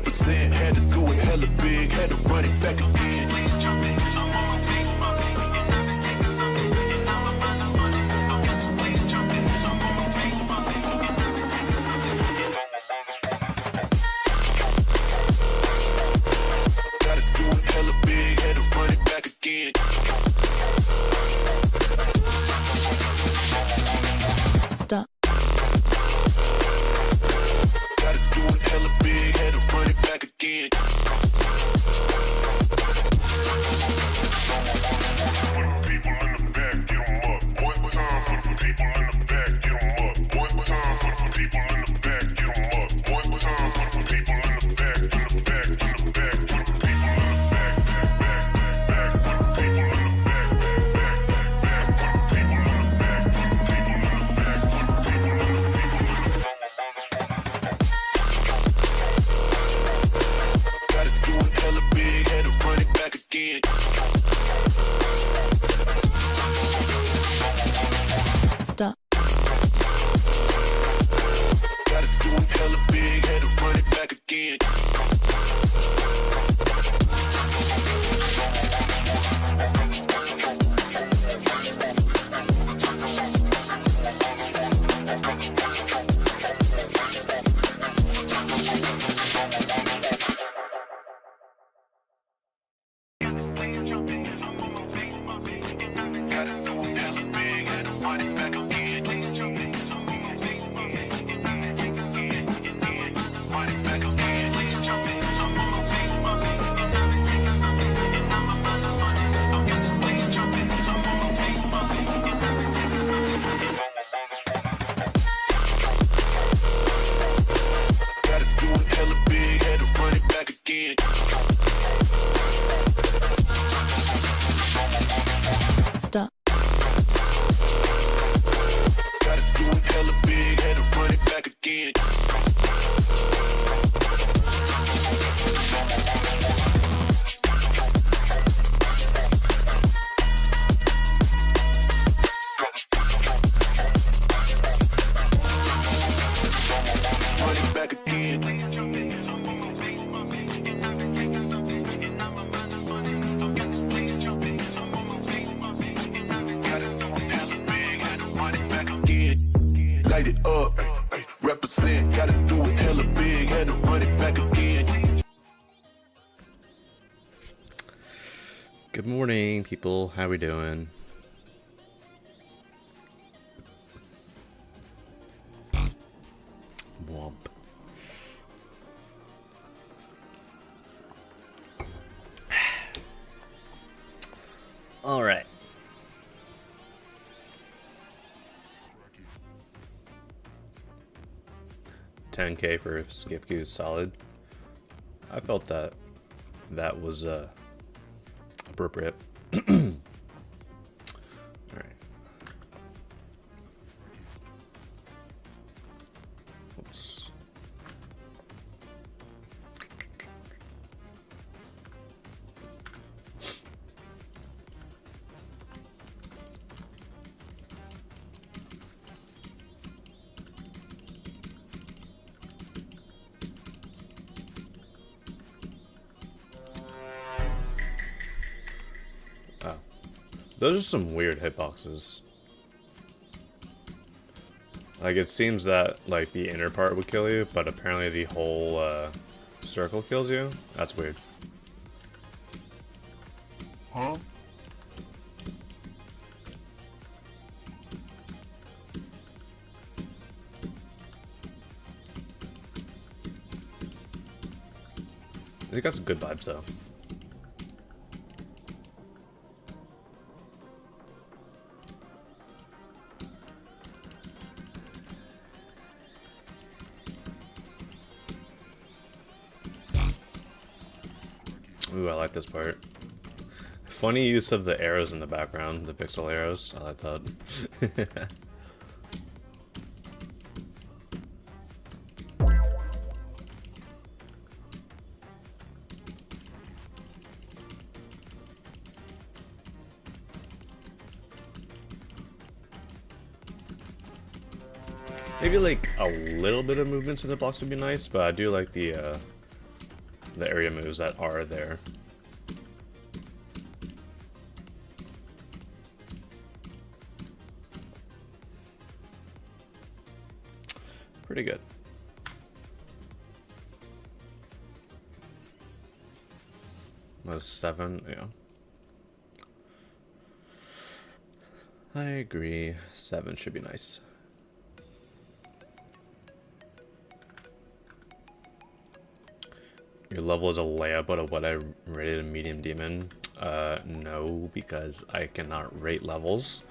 represent, had to do it hella big, had to run it back again. Gotta do it hella big, had to run it back again. Stop. Gotta do it hella big, had to run it back again. People in the back, get 'em up. One time for the people in the back, get 'em up. One time for the people in the back, get 'em up. One time for the people in the back, in the back, in the back, for the people in the back, back, for the people in the back, back, for the people in the back, for the people in the back, for the people in the Gotta do it hella big, had to run it back again. Stop. Gotta do it hella big, had to run it back again. Gotta do it hella big, had to run it back again. Run it back again. Gotta do it hella big, had to run it back again. Stop. Gotta do it hella big, had to run it back again. Run it back again. Gotta do it hella big, had to run it back again. Light it up, ay, represent. Gotta do it hella big, had to run it back again. Good morning, people. How we doing? Womp. All right. $10K for skip queue is solid. I felt that was appropriate. All right. Oops. Those are some weird hitboxes. Like, it seems that, like, the inner part would kill you, but apparently the whole, circle kills you? That's weird. Huh? I think that's good vibes, though. Ooh, I like this part. Funny use of the arrows in the background, the pixel arrows. I like that. Maybe like a little bit of movement in the box would be nice, but I do like the the area moves that are there. Pretty good. Most 7, yeah. I agree. 7 should be nice. Your level is a layup, but of what I rated a medium demon? No, because I cannot rate levels.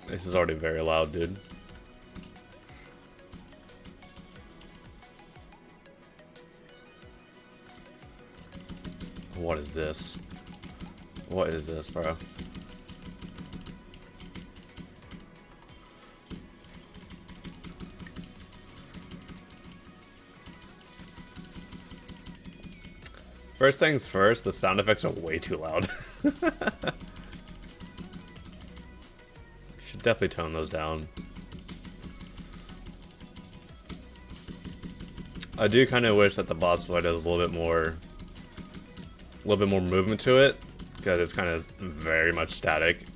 This is already very loud, dude. What is this? What is this, bro? First things first, the sound effects are way too loud. Should definitely tone those down. I do kind of wish that the boss fight has a little bit more movement to it, because it's kind of very much static.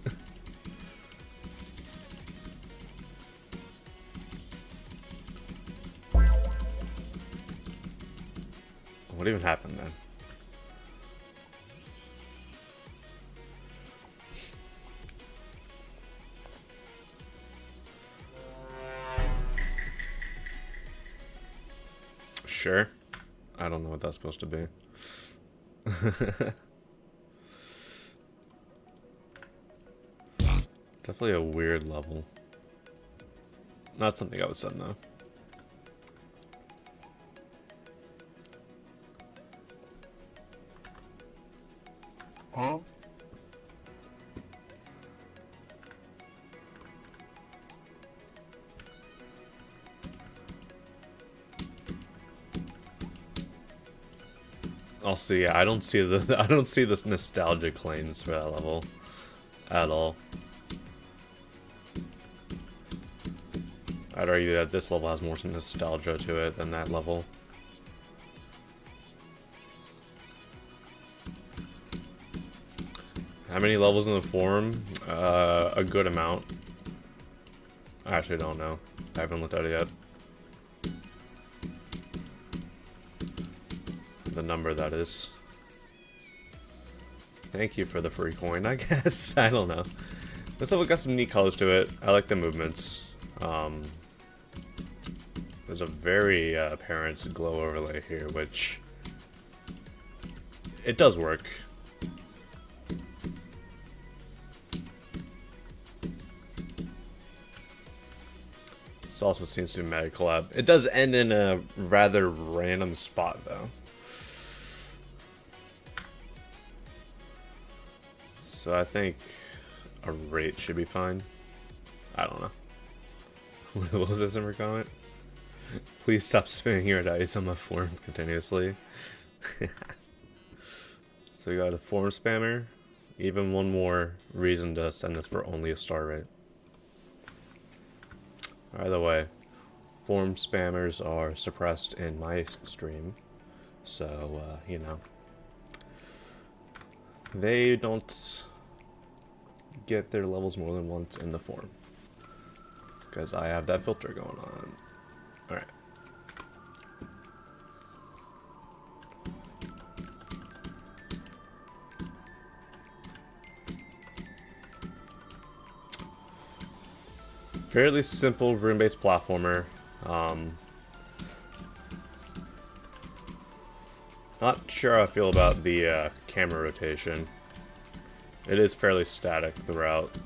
What even happened then? Sure. I don't know what that's supposed to be. Definitely a weird level. Not something I would send though. Huh? I'll see. I don't see this nostalgia claims for that level at all. I'd argue that this level has more nostalgia to it than that level. How many levels in the forum? A good amount. I actually don't know. I haven't looked at it yet. The number, that is. Thank you for the free coin, I guess. I don't know. This level got some neat colors to it. I like the movements. There's a very apparent glow overlay here, which it does work. This also seems to be a meta collab. It does end in a rather random spot, though. So I think a rate should be fine. I don't know. What was this in your comment? Please stop spamming your dice on my forum continuously. So we got a forum spammer. Even one more reason to send this for only a star rate. Either way, forum spammers are suppressed in my stream. So, you know. They don't get their levels more than once in the forum. Because I have that filter going on. Alright. Fairly simple room-based platformer. Not sure how I feel about the camera rotation. It is fairly static throughout.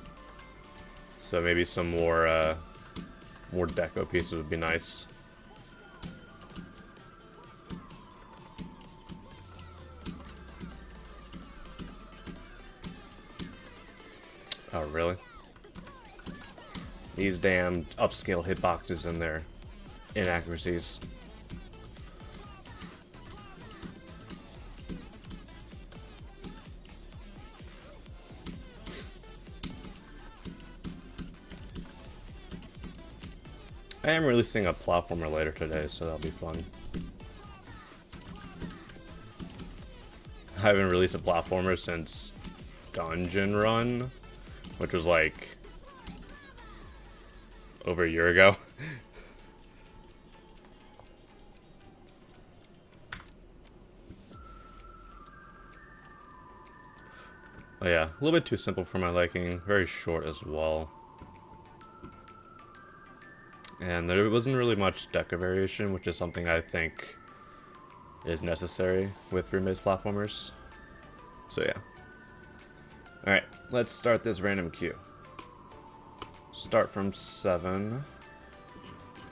So maybe some more deco pieces would be nice. Oh, really? These damn upscale hitboxes and their inaccuracies. I am releasing a platformer later today, so that'll be fun. I haven't released a platformer since Dungeon Run, which was like over a year ago. Oh yeah, a little bit too simple for my liking, very short as well. And there wasn't really much deco variation, which is something I think is necessary with room-based platformers. So yeah. Alright, let's start this random queue. Start from 7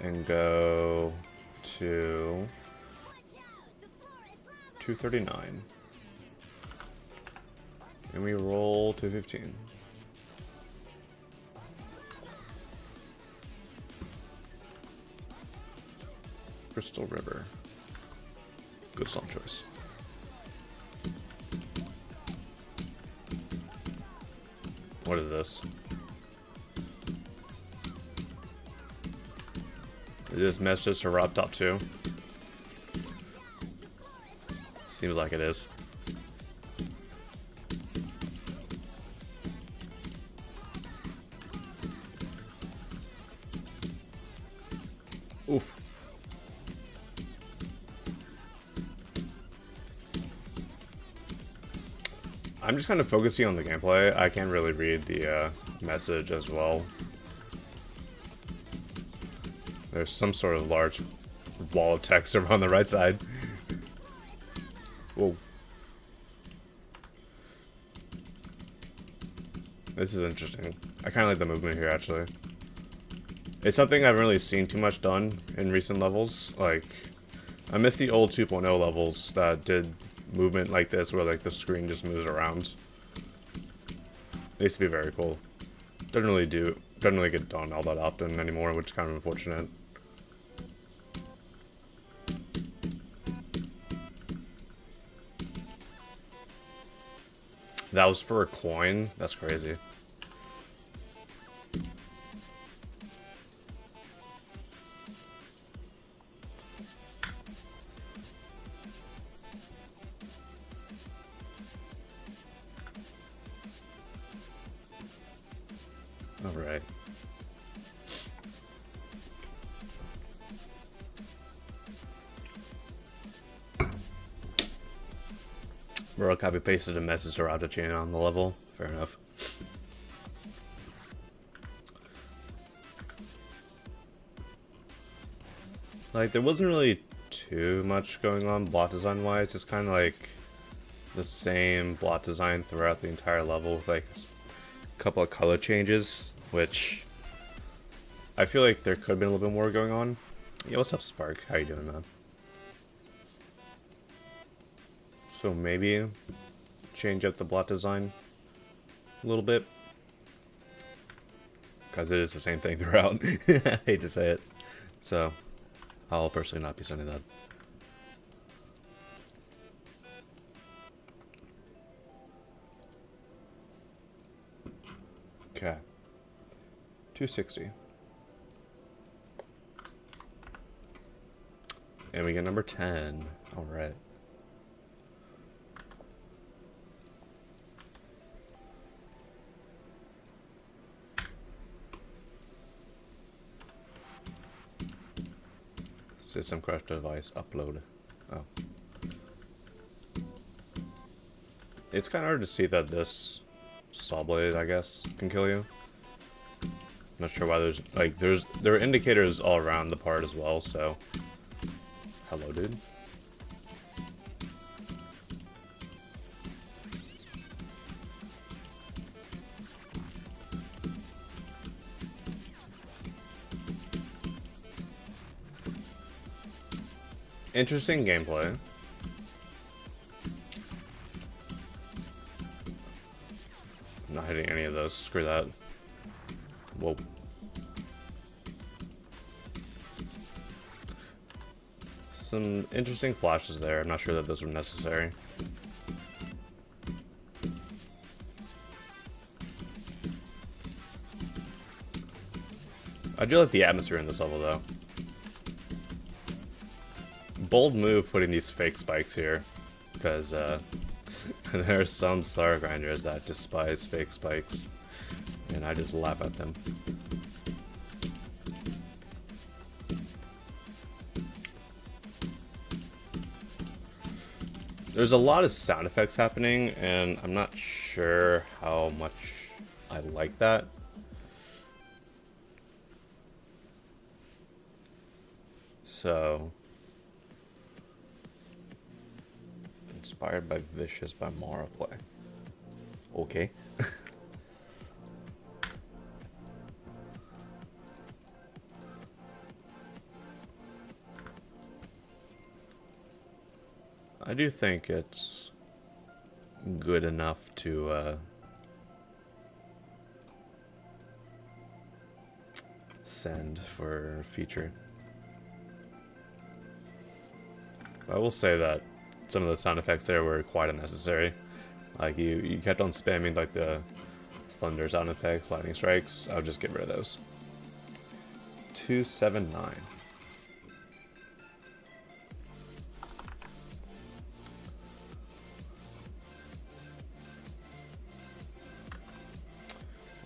and go to 239. And we roll 215. Crystal River. Good song choice. What is this? Is this message to Rob Top 2? Seems like it is. Oof. I'm just kind of focusing on the gameplay. I can't really read the message as well. There's some sort of large wall of text over on the right side. Whoa. This is interesting. I kind of like the movement here, actually. It's something I haven't really seen too much done in recent levels. Like, I miss the old 2.0 levels that did movement like this, where like the screen just moves around. It used to be very cool. Doesn't really get done all that often anymore, which is kind of unfortunate. That was for a coin? That's crazy. Alright. Bro, copy pasted a message to Rob Chain on the level. Fair enough. Like, there wasn't really too much going on block design wise. It's kind of like the same block design throughout the entire level with like a couple of color changes, which I feel like there could have been a little bit more going on. Yeah, what's up, Spark? How you doing, man? So maybe change up the block design a little bit, because it is the same thing throughout. I hate to say it. So I'll personally not be sending that. Okay. 260. And we get number 10. Alright. System crash device upload. Oh. It's kind of hard to see that this saw blade, I guess, can kill you. Not sure why there are indicators all around the part as well, so. Hello, dude. Interesting gameplay. I'm not hitting any of those. Screw that. Whoa. Some interesting flashes there. I'm not sure that those were necessary. I do like the atmosphere in this level, though. Bold move putting these fake spikes here, because there are some Star Grinders that despise fake spikes, and I just laugh at them. There's a lot of sound effects happening, and I'm not sure how much I like that. So, inspired by Vicious by Marplay. Okay. I do think it's good enough to send for feature. I will say that some of the sound effects there were quite unnecessary. Like you kept on spamming like the thunder sound effects, lightning strikes. I'll just get rid of those. 279.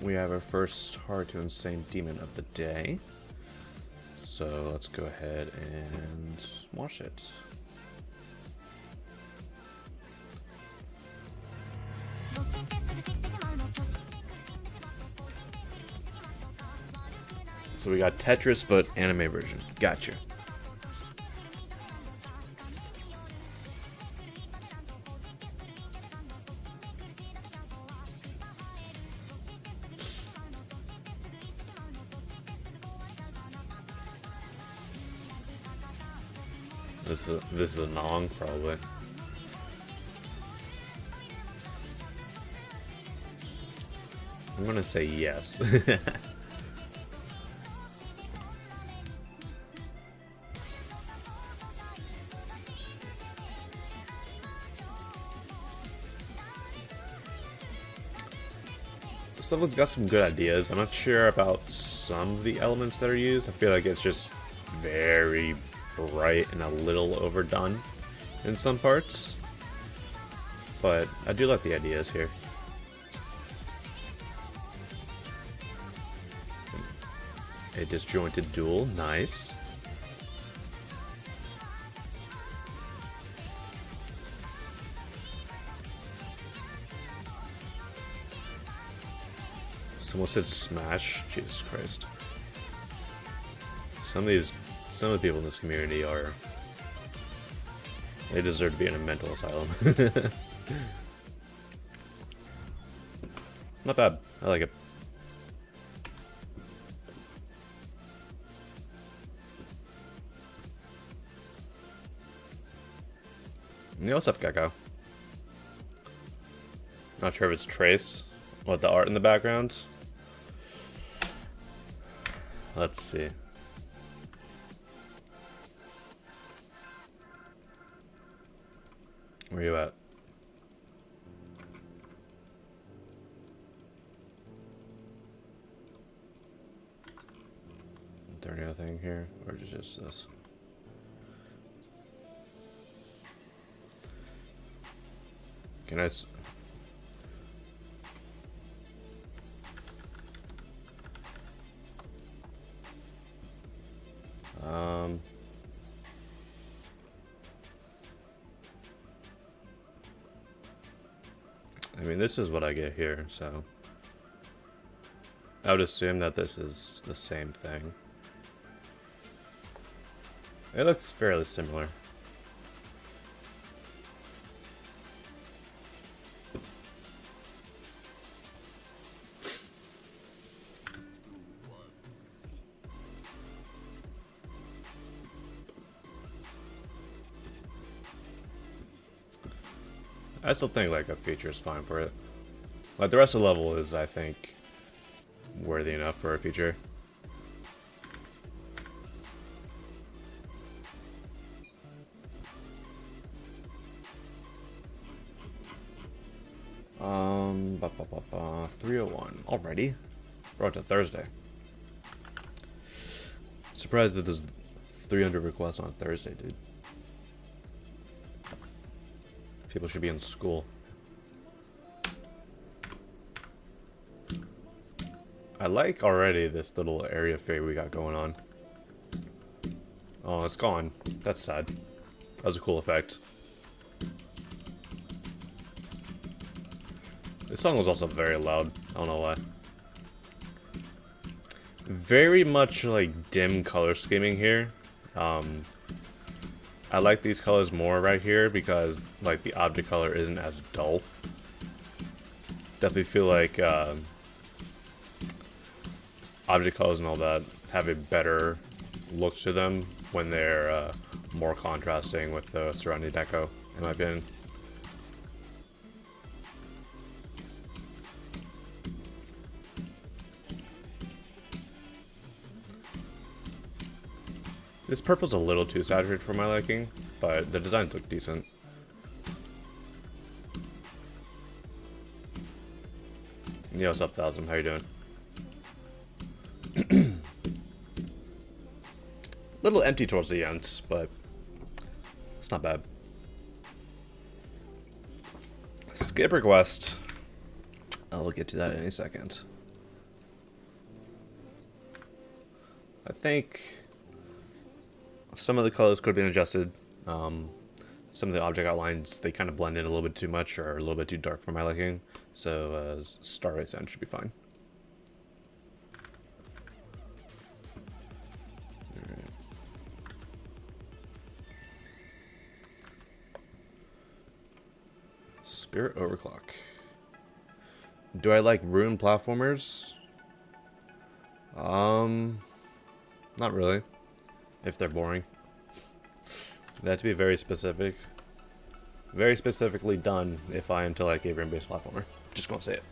We have our first hard to insane demon of the day. So let's go ahead and watch it. So we got Tetris, but anime version. Gotcha. This is a Nong, probably. I'm gonna say yes. This level's got some good ideas. I'm not sure about some of the elements that are used. I feel like it's just very bright and a little overdone in some parts, but I do like the ideas here. A disjointed duel, nice. Someone said smash, Jesus Christ. Some of the people in this community are... They deserve to be in a mental asylum. Not bad. I like it. Yo, what's up, Gecko? Not sure if it's traced. What, the art in the background? Let's see. Where you at? Is there anything here? Or is it just this? Can I... I mean, this is what I get here, so I would assume that this is the same thing. It looks fairly similar. I still think like a feature is fine for it. Like the rest of the level is, I think, worthy enough for a feature. Ba, ba, ba, ba, 301. Already? Brought to Thursday. Surprised that there's 300 requests on Thursday, dude. People should be in school. I like already this little area fair we got going on. Oh, it's gone. That's sad. That was a cool effect. This song was also very loud. I don't know why. Very much like dim color scheming here. I like these colors more right here because like the object color isn't as dull. Definitely feel like object colors and all that have a better look to them when they're more contrasting with the surrounding deco, in my opinion. This purple's a little too saturated for my liking, but the designs look decent. Yo, what's up, Thousand? How you doing? Little empty towards the end, but it's not bad. Skip request. I'll get to that in a second. I think some of the colors could have been adjusted. Some of the object outlines, they kind of blend in a little bit too much or a little bit too dark for my liking. So star right center should be fine. Alright. Spirit Overclock. Do I like ruined platformers? Not really. If they're boring. They have to be very specific. Very specifically done if I am to like a rune-based platformer. Just gonna say it.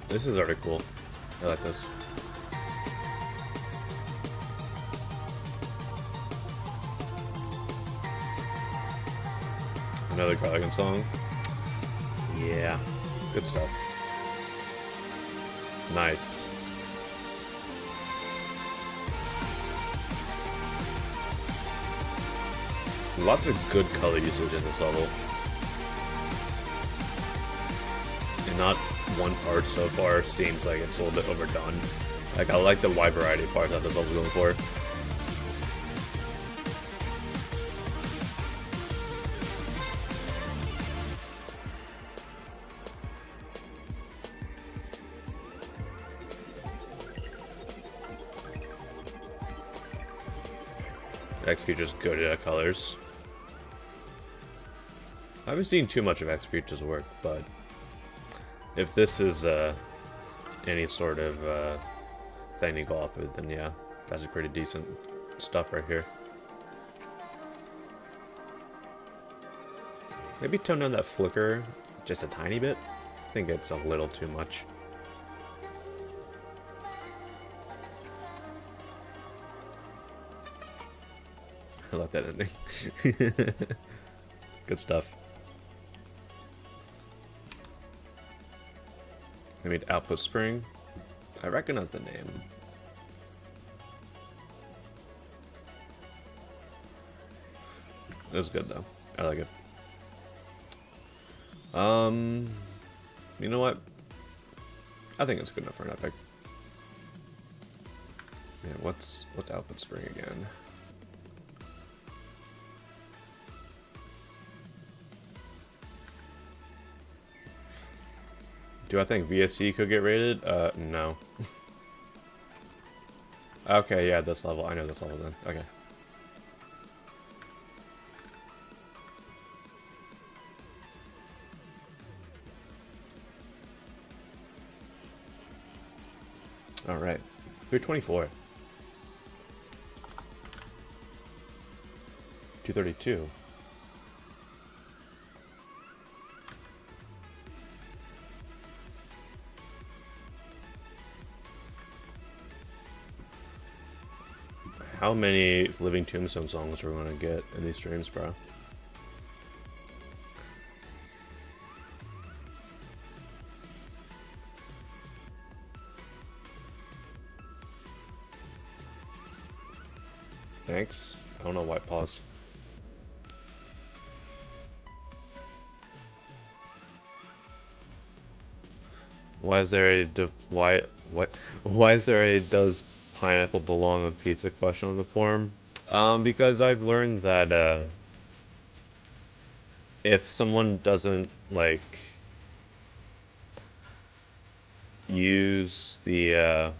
This is already cool. I like this. Another Garligan song. Yeah, good stuff. Nice. Lots of good color usage in this level. And not one part so far seems like it's a little bit overdone. Like, I like the wide variety part that this level's going for. X-Future's good at colors. I haven't seen too much of X-Future's work, but if this is any sort of thing to go off with, then yeah, that's a pretty decent stuff right here. Maybe tone down that flicker just a tiny bit. I think it's a little too much. I like that ending. Good stuff. I made Outpost Spring. I recognize the name. It's good though. I like it. You know what? I think it's good enough for an epic. Man, what's Outpost Spring again? Do I think VSC could get rated? No. Okay, yeah, this level. I know this level then. Okay. Alright. 324. 232. How many Living Tombstone songs are we going to get in these streams, bro? Thanks. I don't know why it paused. Why is there a why is there a does pineapple belong on pizza question on the forum? Because I've learned that if someone doesn't like use the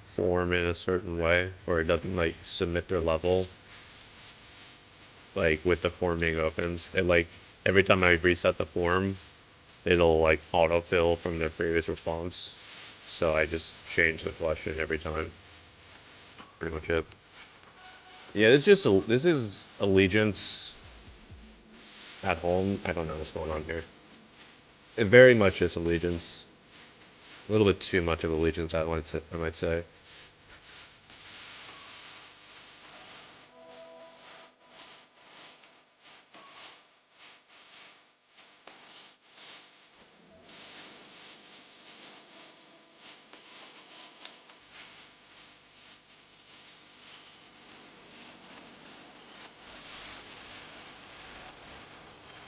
form in a certain way, or it doesn't like submit their level, like with the form being opened, it like every time I reset the form, it'll like autofill from their previous response. So I just change the question every time. Pretty much it. Yeah, this is Allegiance at home. I don't know what's going on here. It very much is Allegiance. A little bit too much of Allegiance, I might say.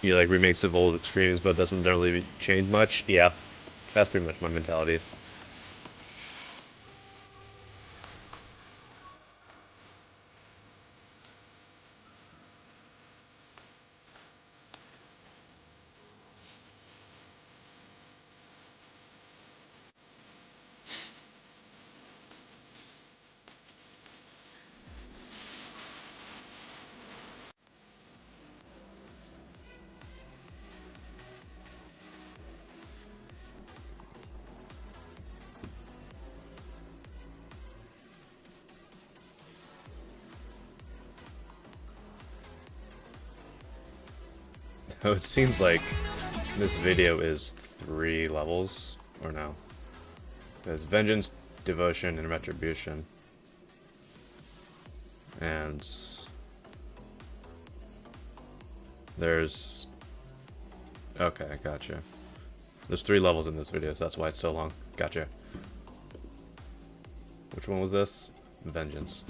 You like remakes of old extremes, but doesn't really change much. Yeah, that's pretty much my mentality. Oh, it seems like this video is 3 levels, or no? There's Vengeance, Devotion, and Retribution. And there's... Okay, gotcha. There's 3 levels in this video, so that's why it's so long. Gotcha. Which one was this? Vengeance.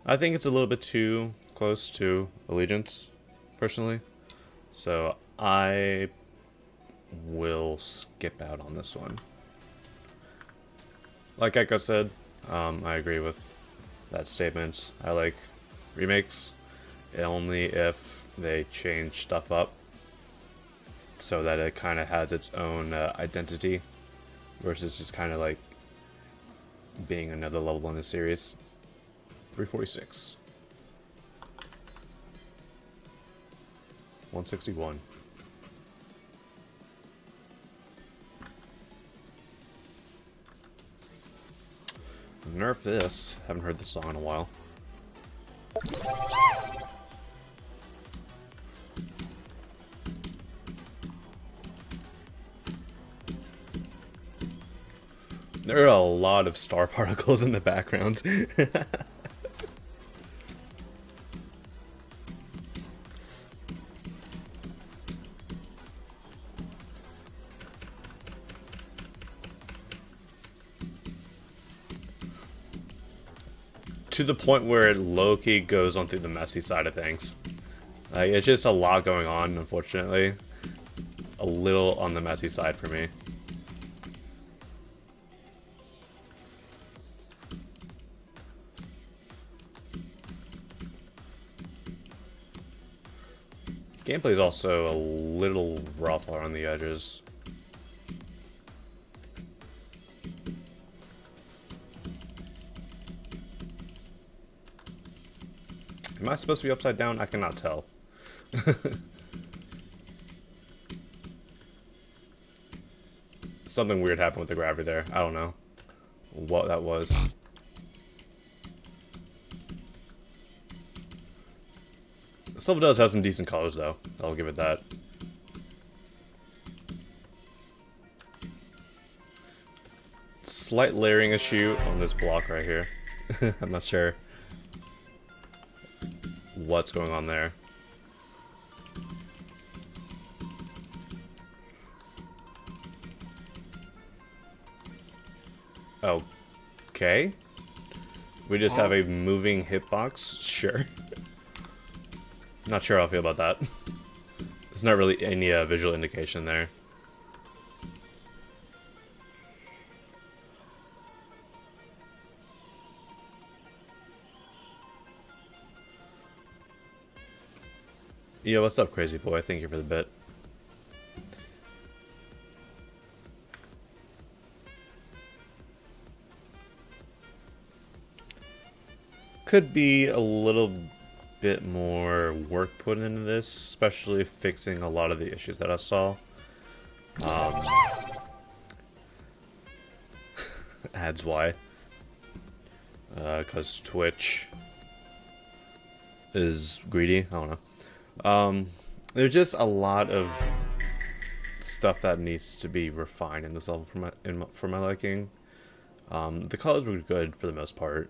I think it's a little bit too close to Allegiance, personally. So I will skip out on this one. Like Echo said, I agree with that statement. I like remakes only if they change stuff up so that it kind of has its own identity versus just kind of like being another level in the series. 346. 161. Nerf this. Haven't heard this song in a while. There are a lot of star particles in the background. To the point where it low-key goes onto the messy side of things. Like, it's just a lot going on, unfortunately. A little on the messy side for me. Gameplay is also a little rough around the edges. Am I supposed to be upside down? I cannot tell. Something weird happened with the gravity there. I don't know what that was. This level does have some decent colors though. I'll give it that. Slight layering issue on this block right here. I'm not sure what's going on there. Okay. We just have a moving hitbox? Sure. Not sure how I feel about that. There's not really any visual indication there. Yo, what's up, crazy boy? Thank you for the bit. Could be a little bit more work put into this, especially fixing a lot of the issues that I saw. Ads why? Because Twitch is greedy. I don't know. There's just a lot of stuff that needs to be refined in this level for my liking. The colors were good for the most part.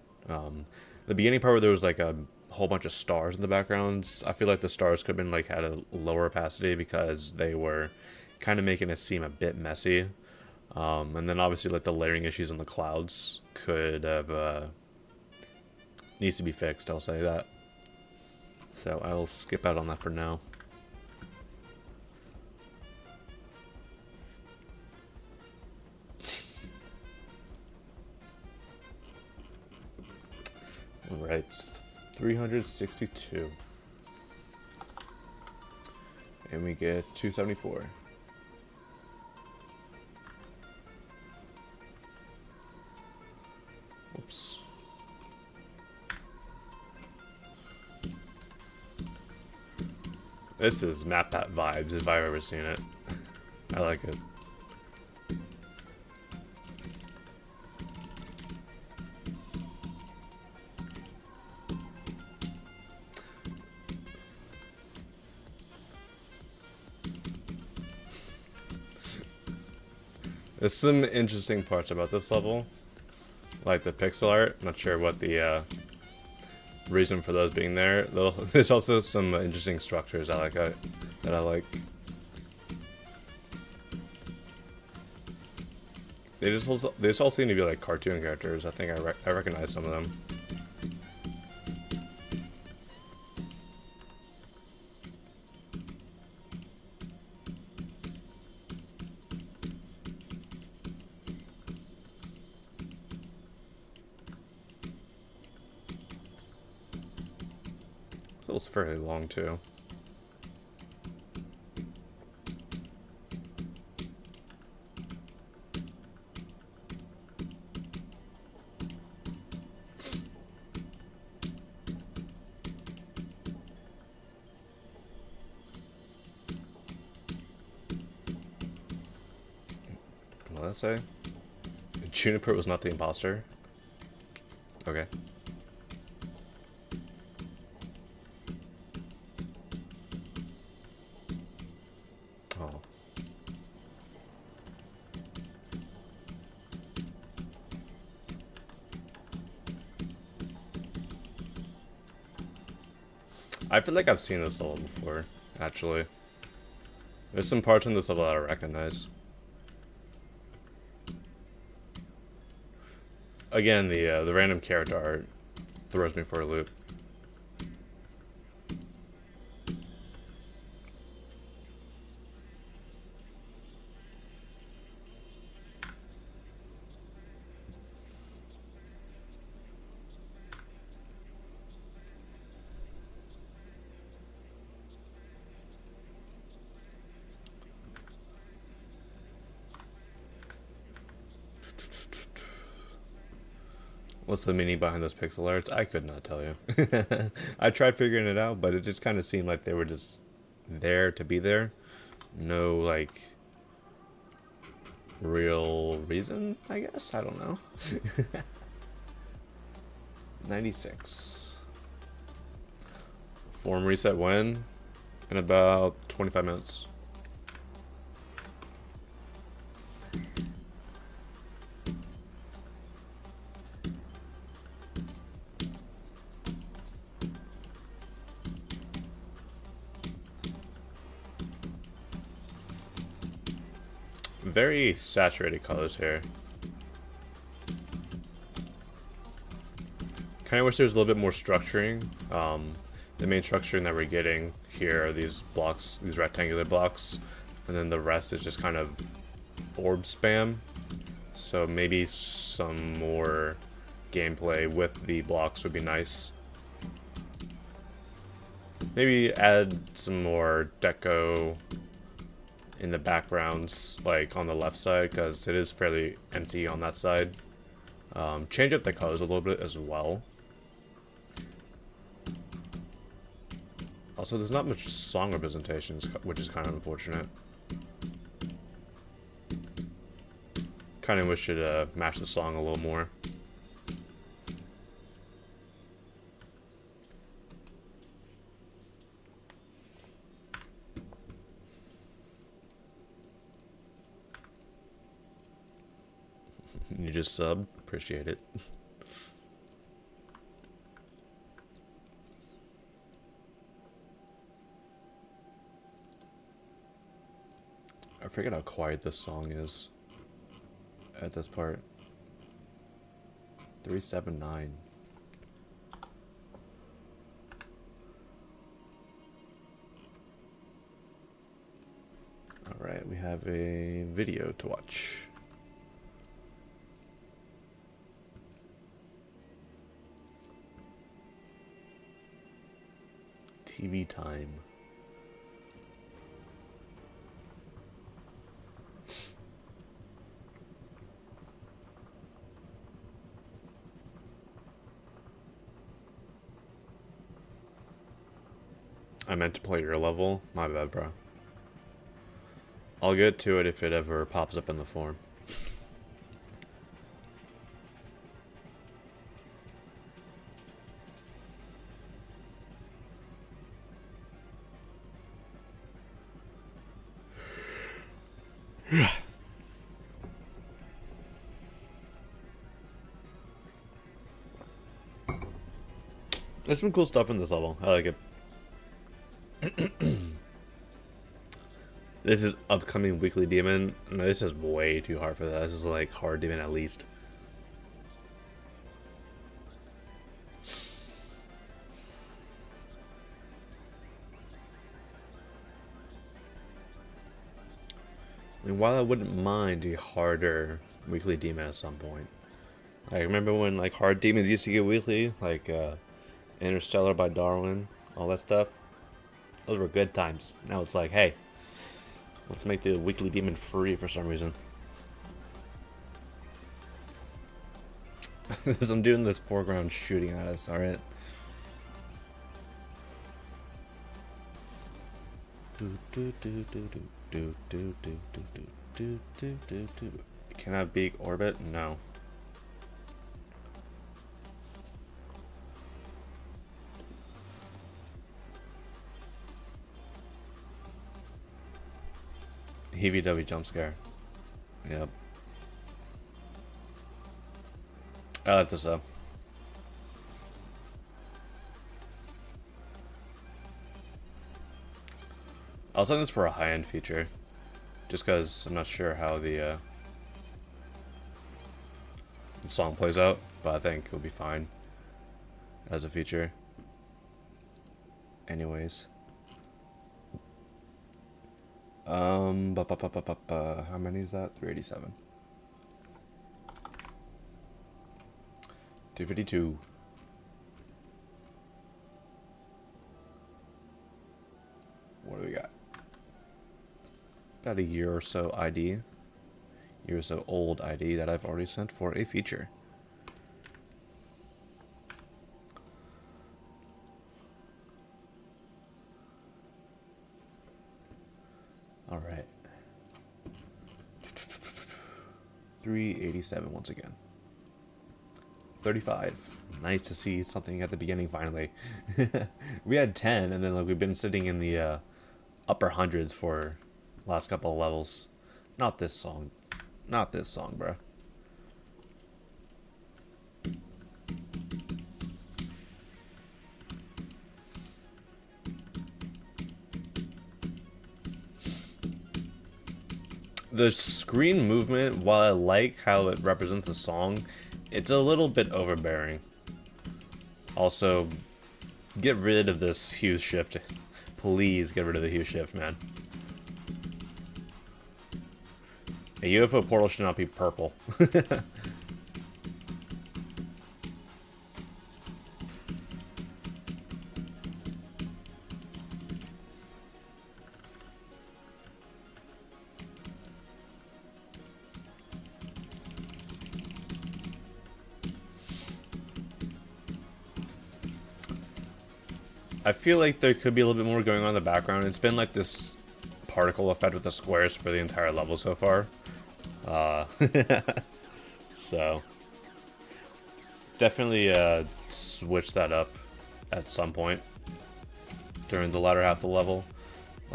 The beginning part where there was like a whole bunch of stars in the backgrounds, I feel like the stars could have been like at a lower opacity because they were kind of making it seem a bit messy. And then obviously like the layering issues on the clouds could have needs to be fixed, I'll say that. So I'll skip out on that for now. Alright, 362. And we get 274. Oops. This is MatPat vibes if I've ever seen it. I like it. There's some interesting parts about this level, like the pixel art. Not sure what the reason for those being there. Though there's also some interesting structures I like that I like. They just all seem to be like cartoon characters. I think I recognize some of them. Feels fairly long too. What did I say? Juniper was not the imposter? Okay. Oh. I feel like I've seen this level before, actually. There's some parts in this level that I recognize. Again, the random character art throws me for a loop. What's the meaning behind those pixel arts? I could not tell you. I tried figuring it out, but it just kind of seemed like they were just there to be there. No, like, real reason, I guess? I don't know. 96. Form reset when? In about 25 minutes. Very saturated colors here. Kind of wish there was a little bit more structuring. The main structuring that we're getting here are these blocks, these rectangular blocks, and then the rest is just kind of orb spam. So maybe some more gameplay with the blocks would be nice. Maybe add some more deco in the backgrounds, like on the left side, because it is fairly empty on that side. Change up the colors a little bit as well. Also, there's not much song representations, which is kind of unfortunate. Kind of wish it matched the song a little more. You just subbed? Appreciate it. I forget how quiet this song is at this part. 379. Alright, we have a video to watch. TV time. I meant to play your level. My bad, bro. I'll get to it if it ever pops up in the form. There's some cool stuff in this level. I like it. This is upcoming weekly demon. No, this is way too hard for that. This is like hard demon at least. I mean, while I wouldn't mind a harder weekly demon at some point. I remember when like hard demons used to get weekly, like Interstellar by Darwin, all that stuff. Those were good times. Now it's like, hey, let's make the weekly demon free for some reason. I'm doing this foreground shooting at us, alright? Can I beat orbit? No. EVW jump scare. Yep. I like this up. I was on this for a high-end feature, just because I'm not sure how the song plays out, but I think it'll be fine as a feature. Anyways. How many is that? 387. 252. What do we got? About a year or so ID. Year or so old ID that I've already sent for a feature. Alright. 387 once again. 35. Nice to see something at the beginning finally. We had 10 and then like we've been sitting in the upper hundreds for last couple of levels. Not this song. Not this song, bro. The screen movement, while I like how it represents the song, it's a little bit overbearing. Also, get rid of this hue shift. Please get rid of the hue shift, man. A UFO portal should not be purple. I feel like there could be a little bit more going on in the background. It's been like this particle effect with the squares for the entire level so far. So definitely switch that up at some point during the latter half of the level.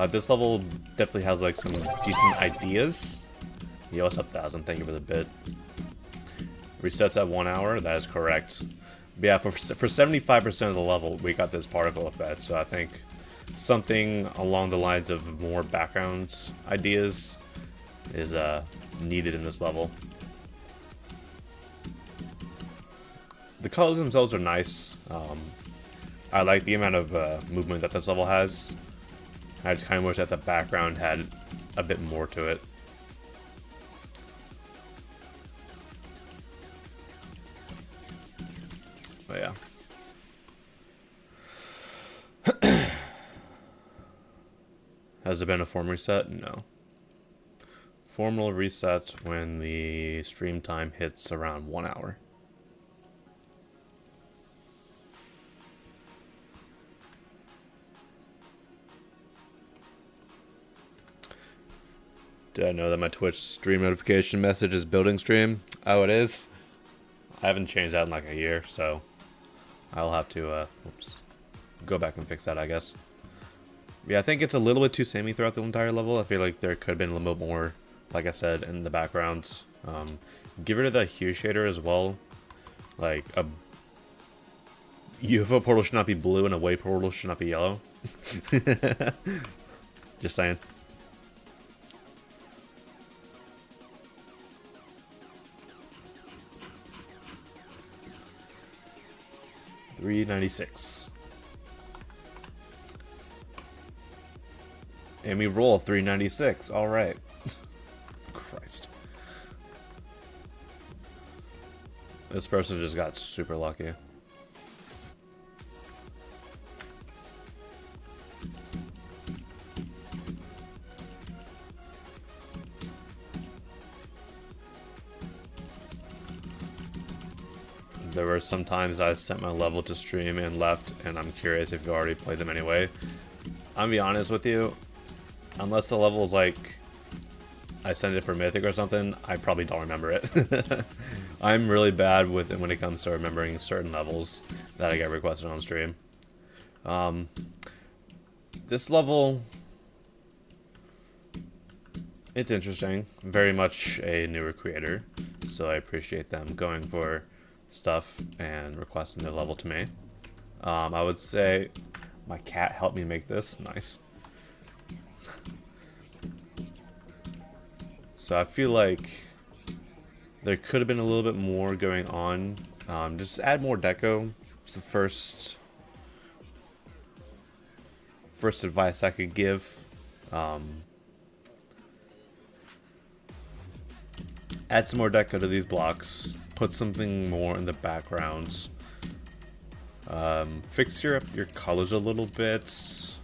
This level definitely has like some decent ideas. Yo, what's up, 1000? Thank you for the bit. Resets at 1 hour. That is correct. But yeah, for 75% of the level, we got this particle effect. So I think something along the lines of more background ideas is needed in this level. The colors themselves are nice. I like the amount of movement that this level has. I just kind of wish that the background had a bit more to it. But yeah. Has there been a form reset? No. Form will reset when the stream time hits around 1 hour. Did I know that my Twitch stream notification message is building stream? Oh, it is? I haven't changed that in like a year, so I'll have to go back and fix that, I guess. Yeah, I think it's a little bit too samey throughout the entire level. I feel like there could have been a little bit more, like I said, in the background. Get rid of the hue shader as well. Like, a UFO portal should not be blue and a wave portal should not be yellow. Just saying. $396. And we roll $396. All right. Christ. This person just got super lucky. There were some times I sent my level to stream and left, and I'm curious if you already played them anyway. I'm gonna be honest with you, unless the level is like I sent it for Mythic or something, I probably don't remember it. I'm really bad with it when it comes to remembering certain levels that I get requested on stream. This level, it's interesting. Very much a newer creator, so I appreciate them going for stuff and requesting the level to me. I would say my cat helped me make this. Nice. So I feel like there could have been a little bit more going on. Just add more deco. It's the first advice I could give. Add some more deco to these blocks. Put something more in the background. Fix your colors a little bit.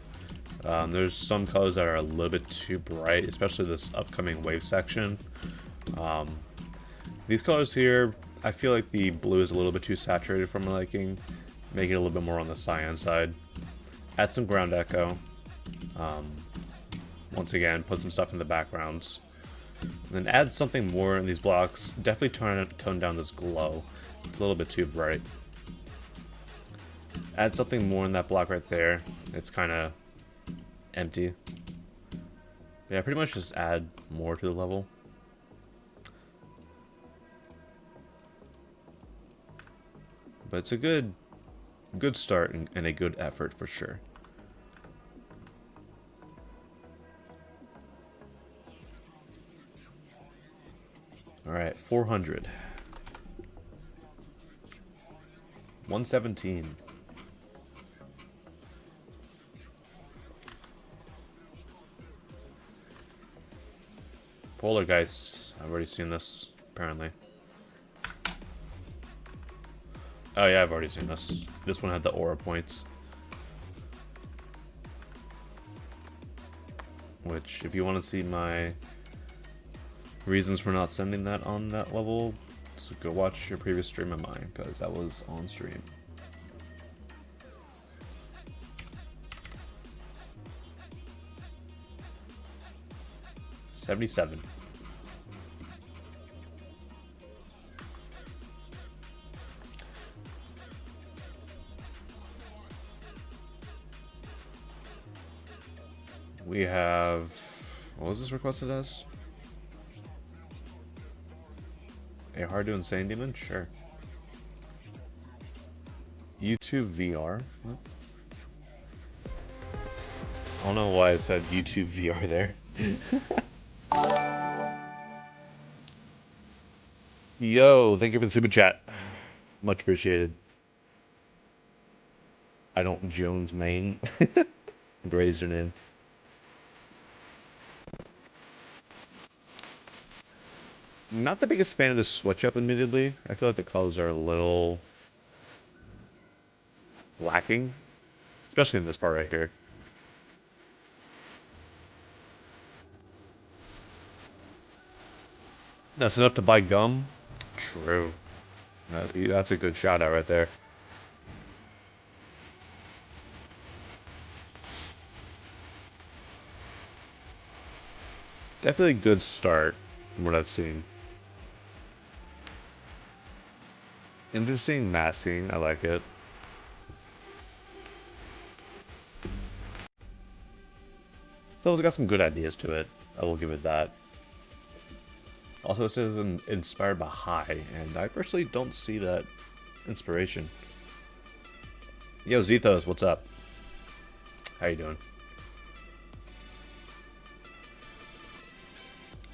There's some colors that are a little bit too bright, especially this upcoming wave section. These colors here, I feel like the blue is a little bit too saturated for my liking. Make it a little bit more on the cyan side. Add some ground echo. Once again, put some stuff in the background. And then add something more in these blocks. Definitely tone down this glow. It's a little bit too bright. Add something more in that block right there. It's kind of empty. Yeah, pretty much just add more to the level. But it's a good start and a good effort for sure. All right, 400. 117. Poltergeist. I've already seen this, apparently. Oh yeah, I've already seen this. This one had the aura points. Which, if you want to see my reasons for not sending that on that level, just go watch your previous stream of mine, because that was on stream. $77. We have... What was this requested as? A hard to insane demon? Sure. YouTube VR? What? I don't know why I said YouTube VR there. Yo, thank you for the super chat. Much appreciated. I don't Jones main. Raised her name. Not the biggest fan of the switch up, admittedly. I feel like the colors are a little lacking, especially in this part right here. That's enough to buy gum? True. That's a good shout out right there. Definitely a good start from what I've seen. Interesting masking, I like it. So it's got some good ideas to it. I will give it that. Also, it says inspired by High, and I personally don't see that inspiration. Yo, Zethos, what's up? How you doing?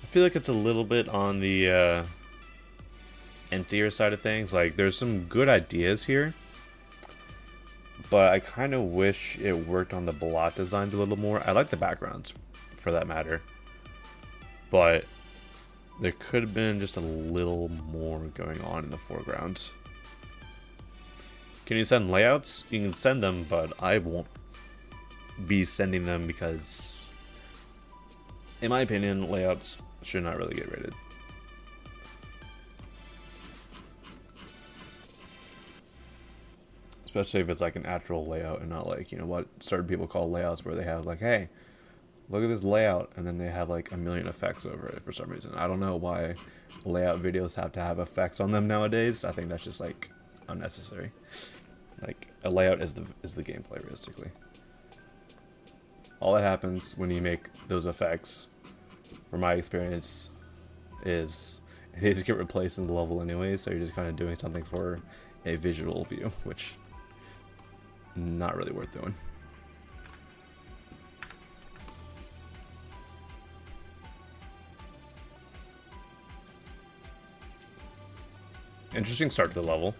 I feel like it's a little bit on the emptier side of things. Like, there's some good ideas here, but I kind of wish it worked on the block designs a little more. I like the backgrounds, for that matter, but there could have been just a little more going on in the foreground. Can you send layouts? You can send them, but I won't be sending them because, in my opinion, layouts should not really get rated. Especially if it's like an actual layout and not like, you know, what certain people call layouts, where they have like, hey, look at this layout, and then they have like a million effects over it for some reason. I don't know why layout videos have to have effects on them nowadays. I think that's just like unnecessary. Like, a layout is the gameplay, realistically. All that happens when you make those effects, from my experience, is they just get replaced in the level anyway, so you're just kind of doing something for a visual view, which not really worth doing. Interesting start to the level.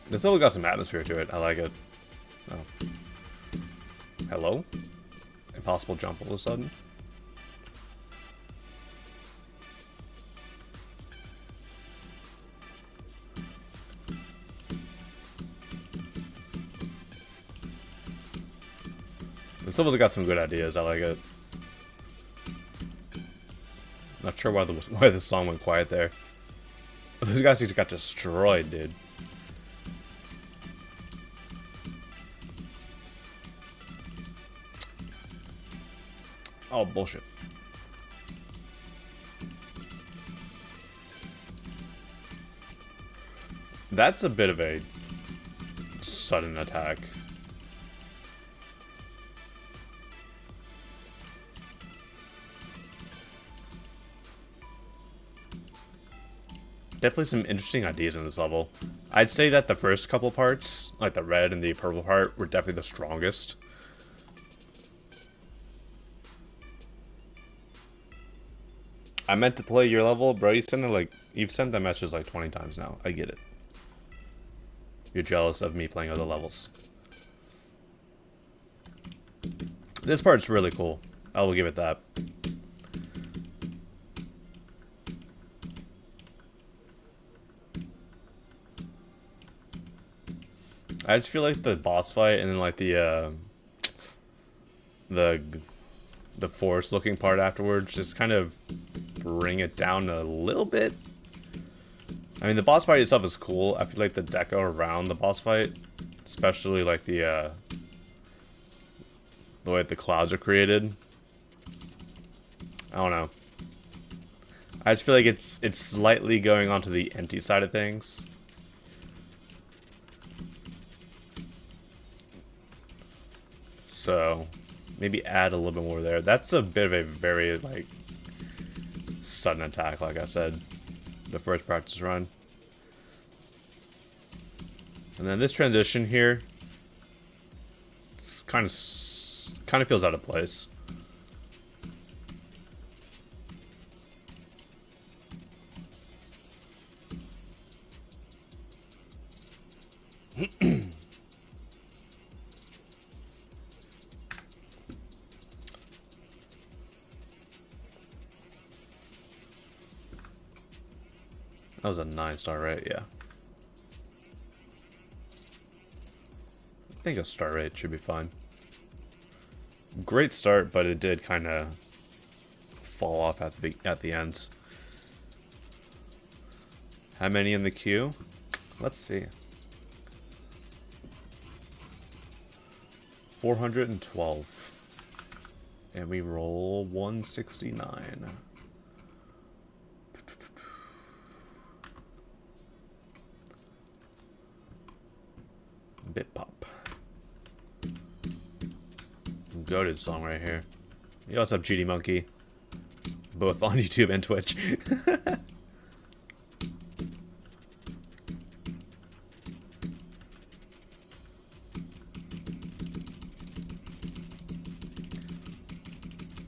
This level got some atmosphere to it. I like it. Oh. Hello? Impossible jump all of a sudden. This level's got some good ideas. I like it. Not sure why the song went quiet there. Those guys just got destroyed, dude. Oh, bullshit. That's a bit of a sudden attack. Definitely some interesting ideas in this level. I'd say that the first couple parts, like the red and the purple part, were definitely the strongest. I meant to play your level, bro. You've sent that message like 20 times now. I get it. you're jealous of me playing other levels. This part's really cool. I will give it that. I just feel like the boss fight and then like the forest looking part afterwards just kind of bring it down a little bit. I mean, the boss fight itself is cool. I feel like the deco around the boss fight, especially like the way the clouds are created. I don't know. I just feel like it's slightly going onto the empty side of things. So maybe add a little bit more there. That's a bit of a very like sudden attack, like I said, the first practice run. And then this transition here, it's kind of feels out of place. That was a 9-star, right? Yeah. I think a star rate should be fine. Great start, but it did kind of fall off at the end. How many in the queue? Let's see. 412. And we roll 169. Bit pop. Goated song right here. Yo, what's up, GD Monkey? Both on YouTube and Twitch.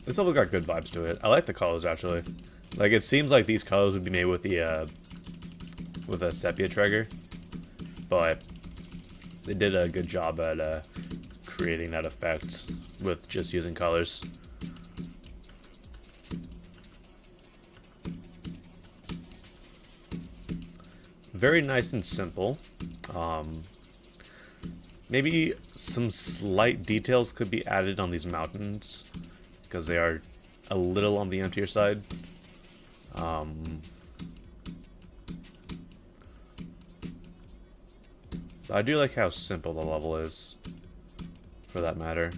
This level got good vibes to it. I like the colors actually. Like it seems like these colors would be made with the with a sepia trigger, but they did a good job at creating that effect with just using colors. Very nice and simple. Maybe some slight details could be added on these mountains because they are a little on the emptier side. I do like how simple the level is, for that matter.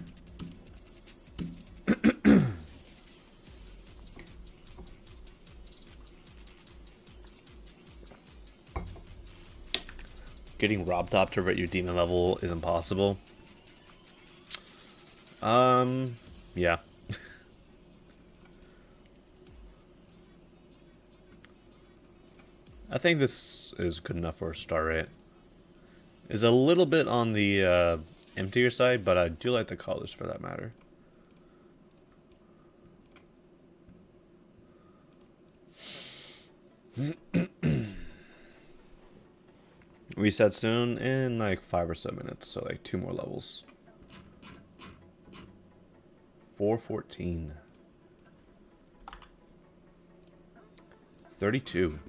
Getting Rob Top to rate your demon level is impossible. Yeah. I think this is good enough for a star rate. Is a little bit on the emptier side, but I do like the colors for that matter. Reset soon in like 5 or so minutes, so like 2 more levels. 414. 32.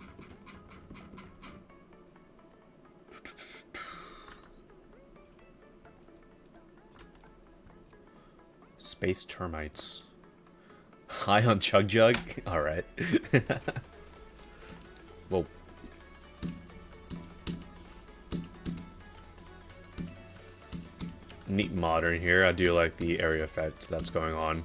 Space termites. High on Chug Jug? Alright. Well. Neat modern here. I do like the area effect that's going on.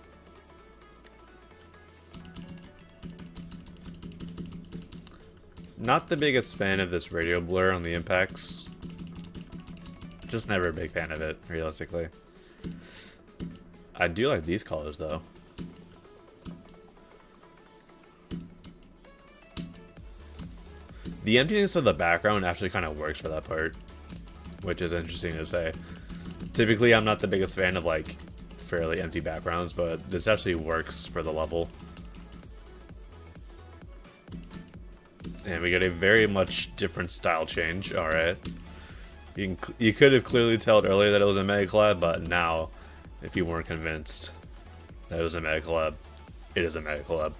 Not the biggest fan of this radio blur on the impacts. Just never a big fan of it, realistically. I do like these colors, though. The emptiness of the background actually kind of works for that part, which is interesting to say. Typically, I'm not the biggest fan of, like, fairly empty backgrounds, but this actually works for the level. And we get a very much different style change, alright. You could have clearly told earlier that it was a Mega Collab, but now, if you weren't convinced that it was a Mega Collab, it is a Mega Collab.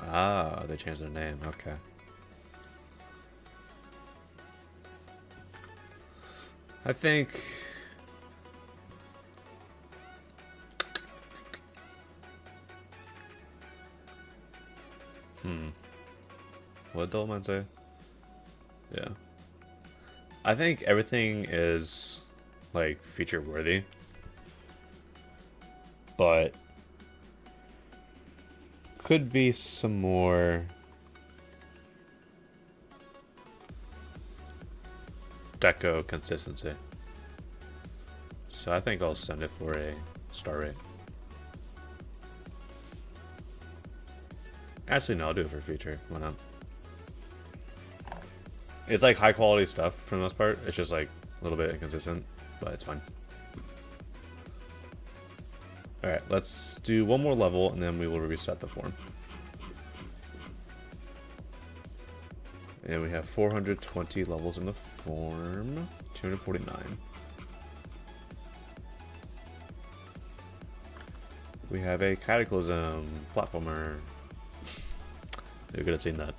Ah, they changed their name. Okay. I think what did Dolomite say? Yeah. I think everything is like feature worthy. But could be some more deco consistency. So I think I'll send it for a star rate. Actually, no, I'll do it for feature. Why not? It's like high quality stuff for the most part. It's just like a little bit inconsistent, but it's fine. Alright, let's do one more level and then we will reset the form. And we have 420 levels in the form. 249. We have a Cataclysm platformer. You're good at seeing that.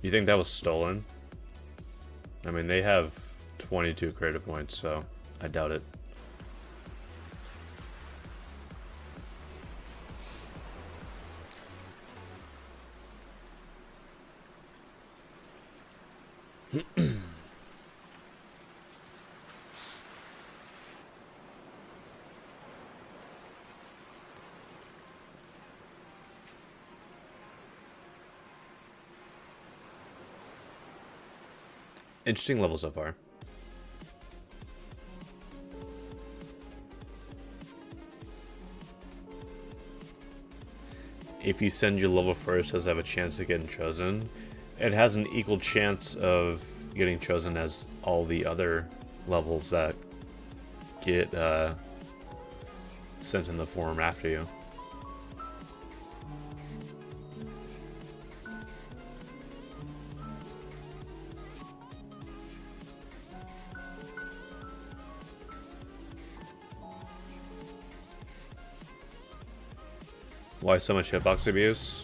You think that was stolen? I mean, they have 22 creative points, so I doubt it. Interesting level so far. If you send your level first, does it have a chance of getting chosen? It has an equal chance of getting chosen as all the other levels that get sent in the form after you. Why so much hitbox abuse?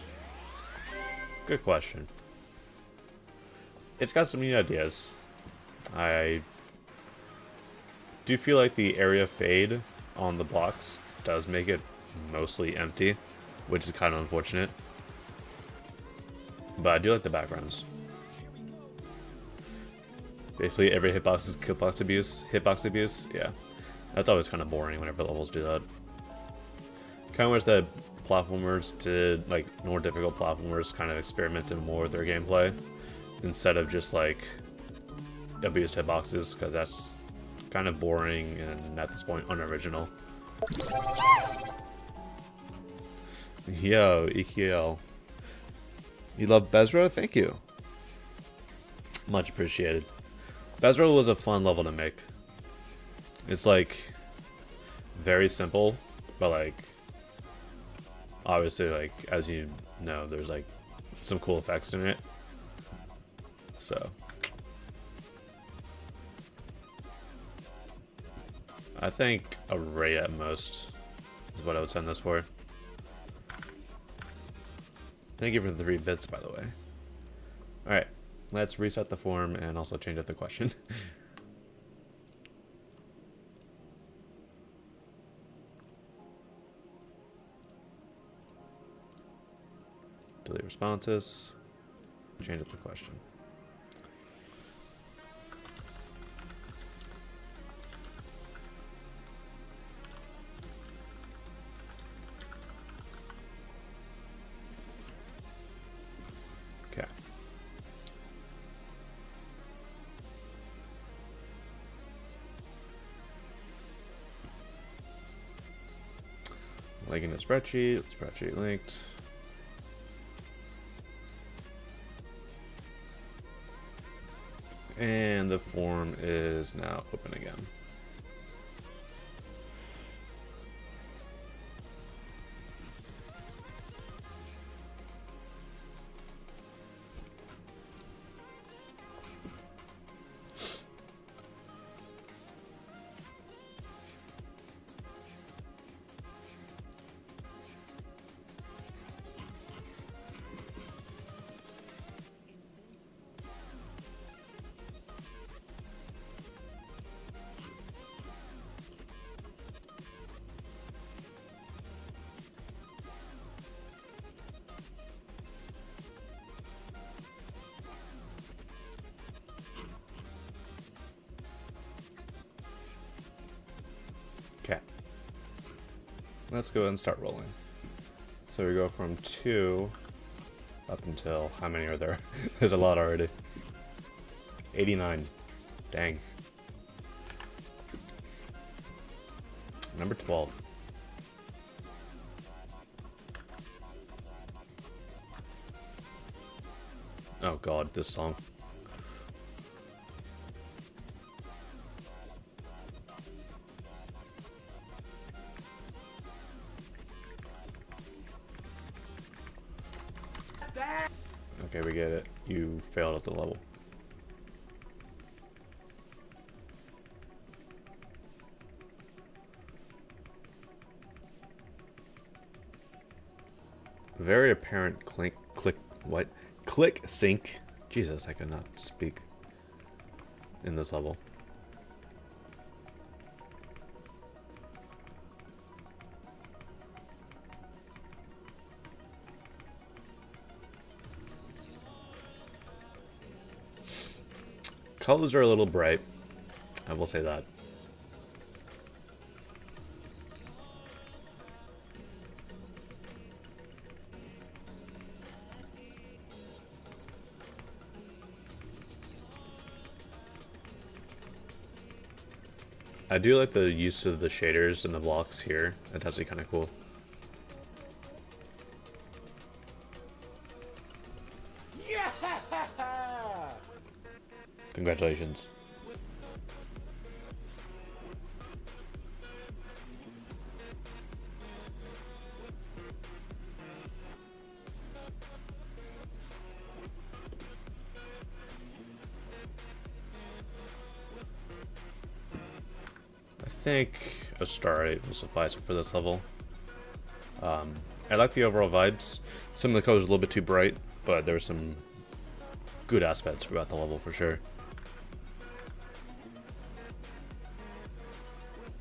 Good question. It's got some neat ideas. I do feel like the area fade on the blocks does make it mostly empty, which is kind of unfortunate. But I do like the backgrounds. Basically every hitbox is hitbox abuse. Yeah. That's always kind of boring whenever levels do that. Kind of wish that platformers did, like, more difficult platformers kind of experimented more with their gameplay instead of just like abused hitboxes, because that's kind of boring and at this point unoriginal. Yo, EQL. You love Bezra? Thank you. Much appreciated. Bezra was a fun level to make. It's like very simple, but like obviously, like, as you know, there's like some cool effects in it. So I think a rate at most is what I would send this for. Thank you for the 3 bits, by the way. Alright, let's reset the form and also change up the question. Delete responses. Change up the question. Okay. Linking the spreadsheet linked. And the form is now open again. Okay. Let's go ahead and start rolling. So we go from 2 up until, how many are there? There's a lot already. 89. Dang. Number 12. Oh god, this song. Okay, we get it. You failed at the level. Very apparent click sync. Jesus, I could not speak in this level. Colors are a little bright, I will say that. I do like the use of the shaders and the blocks here. That's actually kind of cool. Yeah! Congratulations. I think a star 8 will suffice for this level. I like the overall vibes. Some of the colors are a little bit too bright, but there's some good aspects throughout the level for sure.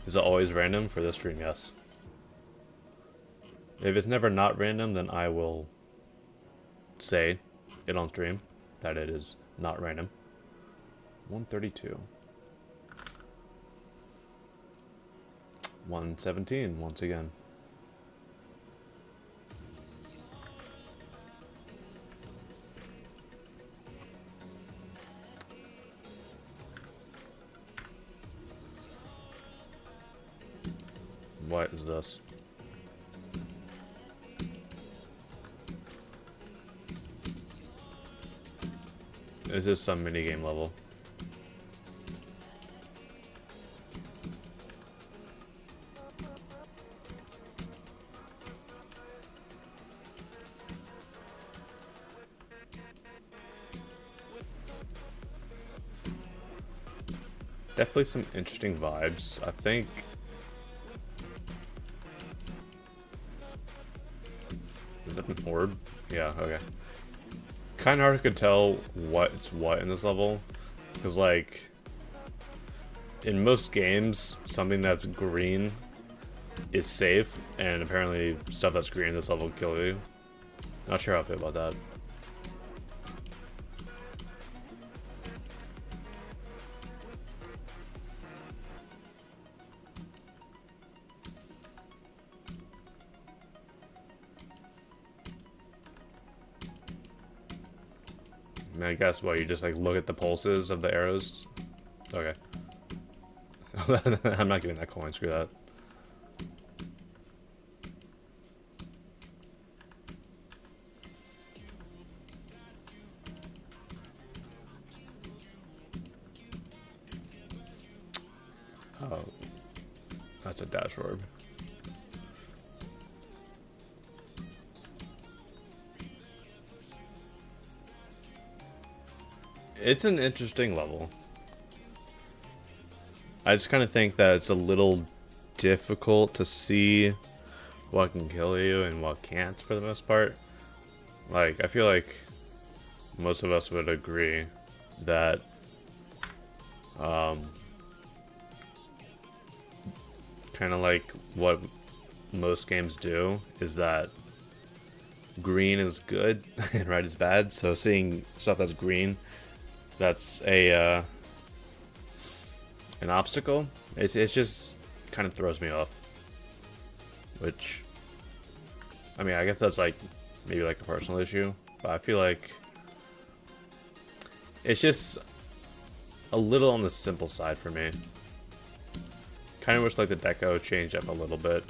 Is it always random for this stream? Yes. If it's never not random, then I will say it on stream that it is not random. 132. 117 once again. What is this? Is this some minigame level? Definitely some interesting vibes. I think is that an orb? Yeah, okay. Kind of hard to tell what's what in this level, because like in most games, something that's green is safe, and apparently stuff that's green in this level will kill you. Not sure how I feel about that. I mean, I guess what, you just like look at the pulses of the arrows? Okay. I'm not getting that coin, screw that. That's a dash orb. It's an interesting level. I just kind of think that it's a little difficult to see what can kill you and what can't for the most part. Like, I feel like most of us would agree that kind of like what most games do is that green is good and red is bad. So seeing stuff that's green, that's a an obstacle, it's just kind of throws me off. Which, I mean, I guess that's like maybe like a personal issue, but I feel like it's just a little on the simple side for me. Kind of wish like the deco changed up a little bit.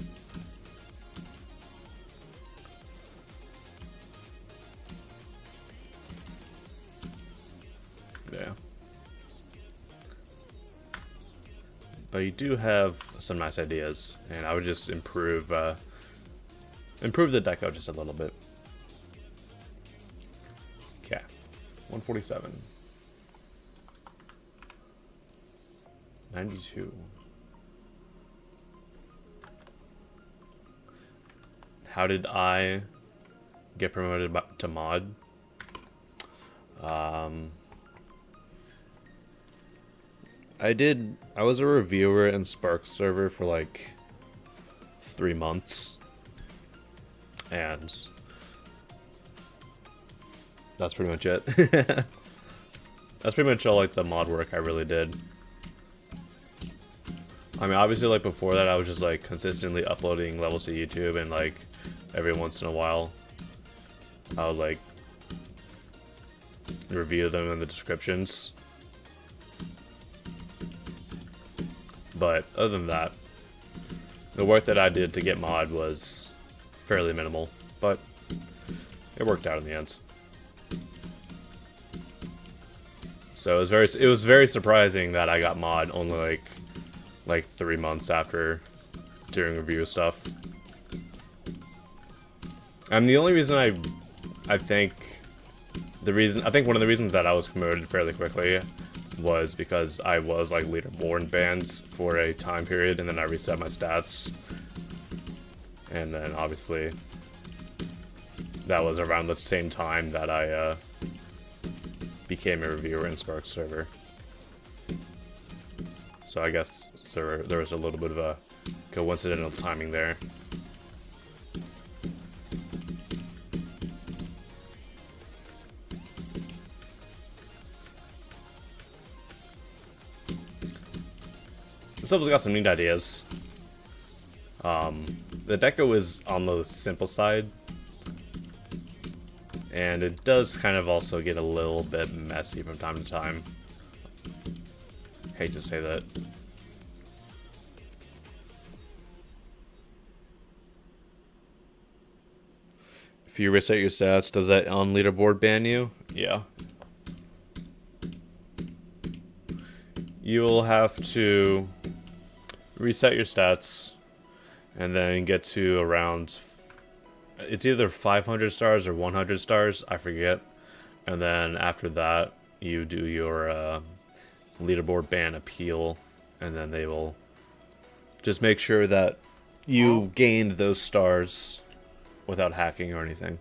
Yeah. But you do have some nice ideas, and I would just improve the deco just a little bit. Okay, 147. 92. How did I get promoted to mod? I was a reviewer in Spark server for like 3 months, and that's pretty much it. That's pretty much all like the mod work I really did. I mean, obviously, like before that, I was just like consistently uploading levels to YouTube, and like every once in a while, I would like review them in the descriptions. But other than that, the work that I did to get mod was fairly minimal, but it worked out in the end. So it was very surprising that I got mod only like 3 months after doing review stuff. And the only reason I think one of the reasons that I was promoted fairly quickly was because I was like leaderboard bans for a time period, and then I reset my stats, and then obviously that was around the same time that I became a reviewer in Spark server. So I guess there was a little bit of a coincidental timing there. This level's got some neat ideas. The deco is on the simple side, and it does kind of also get a little bit messy from time to time. Hate to say that. If you reset your stats, does that on leaderboard ban you? Yeah. You'll have to reset your stats and then get to around, it's either 500 stars or 100 stars, I forget. And then after that, you do your leaderboard ban appeal, and then they will just make sure that you gained those stars without hacking or anything.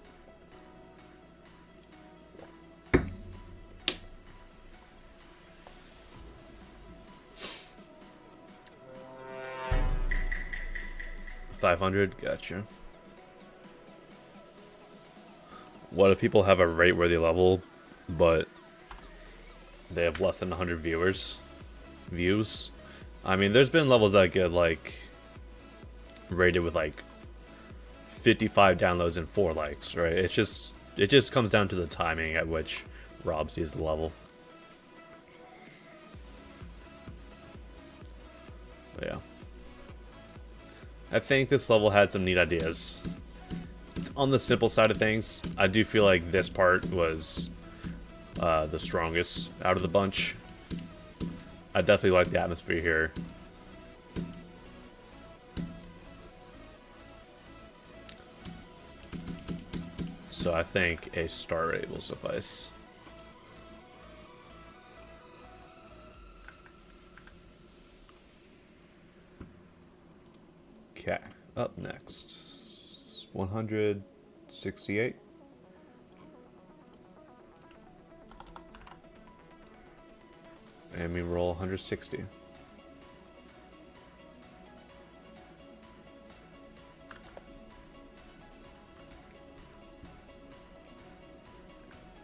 $500, gotcha. What if people have a rate-worthy level, but they have less than 100 views? I mean, there's been levels that get like rated with like 55 downloads and 4 likes, right? It just comes down to the timing at which Rob sees the level. But yeah. I think this level had some neat ideas. On the simple side of things, I do feel like this part was the strongest out of the bunch. I definitely like the atmosphere here. So I think a star rate will suffice. Okay, up next, 168. And we roll 160.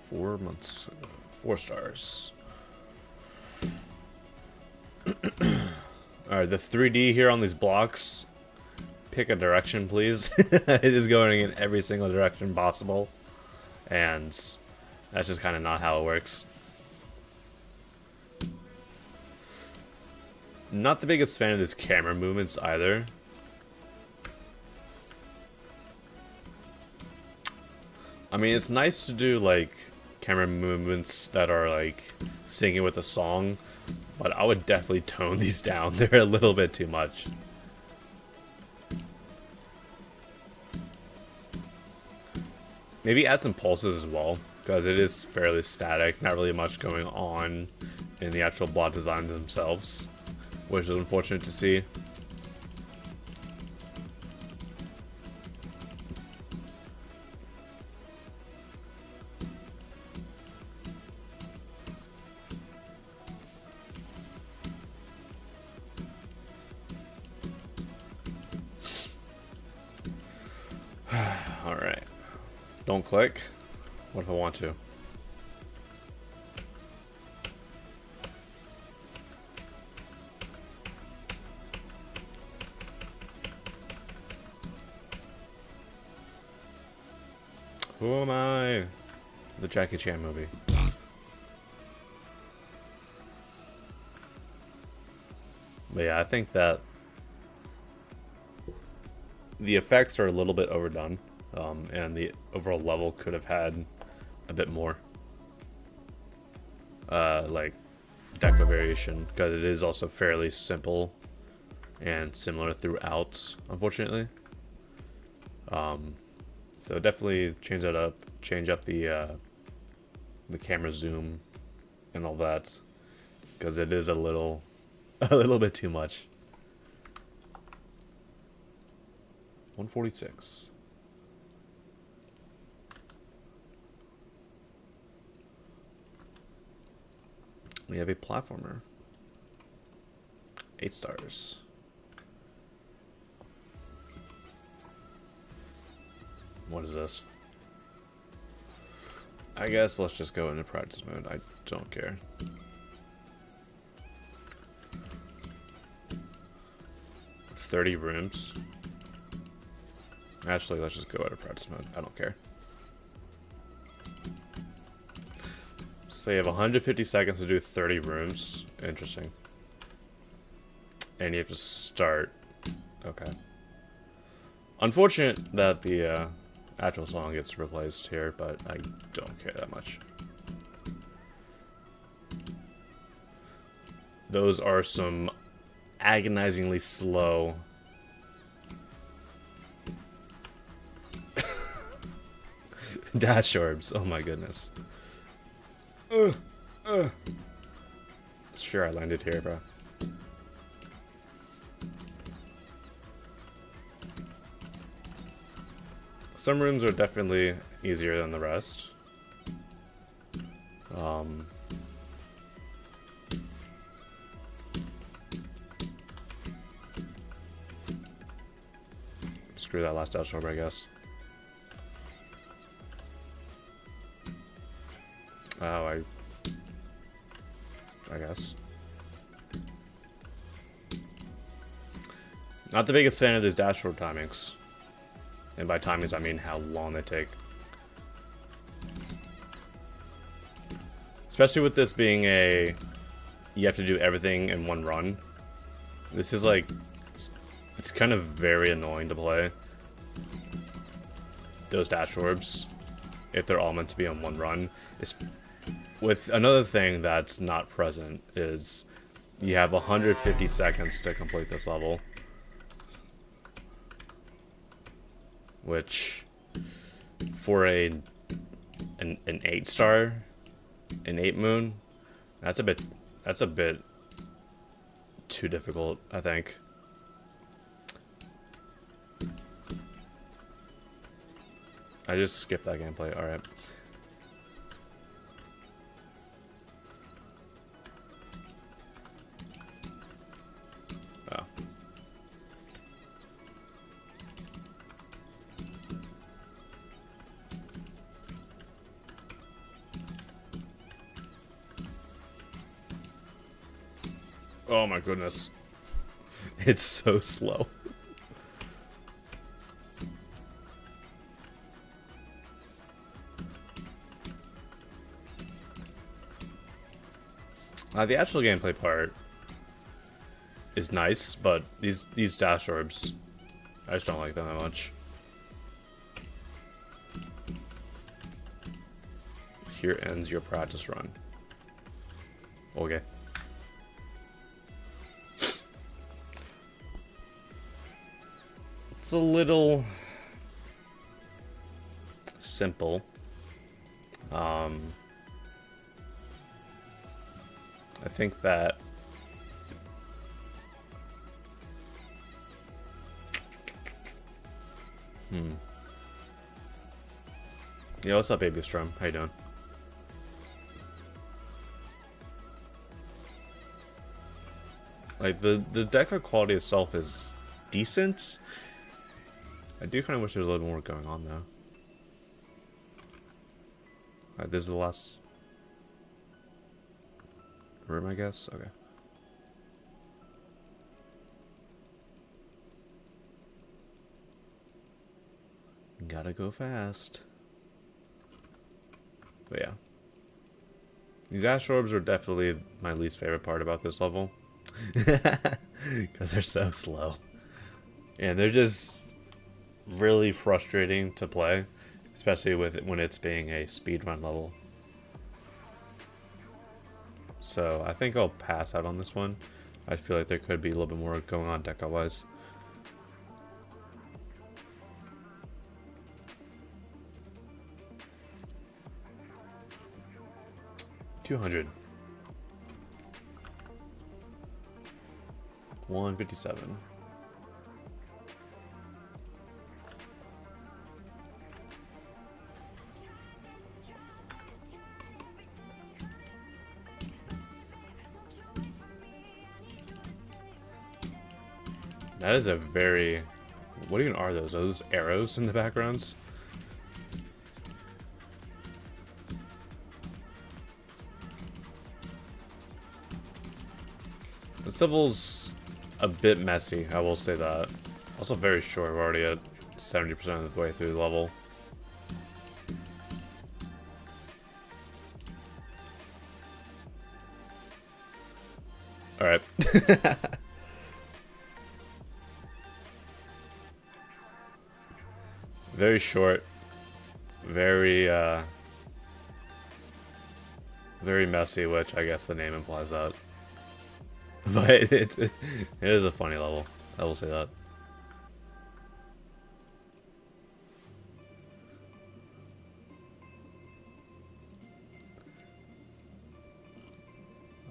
Four months, 4 stars. Alright, the 3D here on these blocks, pick a direction please. It is going in every single direction possible, and that's just kind of not how it works. Not the biggest fan of these camera movements either. I mean, it's nice to do like camera movements that are like singing with a song, but I would definitely tone these down. They're a little bit too much. Maybe add some pulses as well, because it is fairly static, not really much going on in the actual block designs themselves, which is unfortunate to see. Alright. Don't click. What if I want to? Who am I? The Jackie Chan movie. But yeah, I think that the effects are a little bit overdone, and the overall level could have had a bit more like deco variation, because it is also fairly simple and similar throughout, unfortunately. So definitely change that up, change up the camera zoom and all that, because it is a little bit too much. 146. We have a platformer. 8 stars. What is this? I guess let's just go into practice mode. I don't care. $30 rooms. Actually, let's just go out of practice mode. I don't care. So you have 150 seconds to do 30 rooms. Interesting. And you have to start. Okay. Unfortunate that the actual song gets replaced here, but I don't care that much. Those are some agonizingly slow dash orbs. Oh my goodness. Sure, I landed here, bro. Some rooms are definitely easier than the rest. Screw that last dash orb, I guess. Oh, I guess. Not the biggest fan of these dash orb timings. And by timings, I mean how long they take. Especially with this being a... You have to do everything in one run. This is like... It's kind of very annoying to play. Those dash orbs. If they're all meant to be on one run. It's, with another thing that's not present is... You have 150 seconds to complete this level. Which for an 8-star, an 8 moon, that's a bit too difficult, I think. I just skipped that gameplay. All right. Oh. Oh my goodness. It's so slow. The actual gameplay part is nice, but these dash orbs, I just don't like them that much. Here ends your practice run. Okay. It's a little simple. I think that Yeah, what's up, Baby Strum? How you doing? Like, the deco quality itself is decent. I do kind of wish there was a little more going on, though. Alright, this is the last room, I guess? Okay. Gotta go fast. But yeah. The dash orbs are definitely my least favorite part about this level. Because they're so slow. And they're just really frustrating to play. Especially when it's being a speedrun level. So I think I'll pass out on this one. I feel like there could be a little bit more going on deco-wise. $200. 157. That is a very... What even are those? Are those arrows in the backgrounds? This level's a bit messy, I will say that. Also very short, we're already at 70% of the way through the level. Alright. Very short. Very messy, which I guess the name implies that. But it is a funny level. I will say that.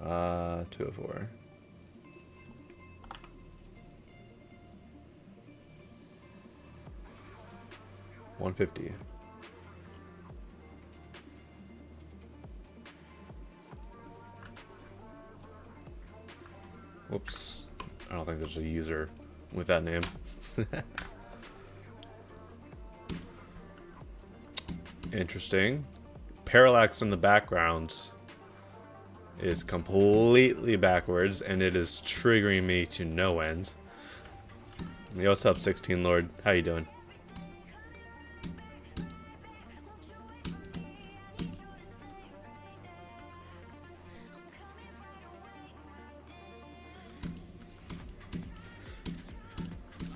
Uh, 204. $150. Whoops. I don't think there's a user with that name. Interesting. Parallax in the background is completely backwards, and it is triggering me to no end. Yo, what's up, 16 Lord? How you doing?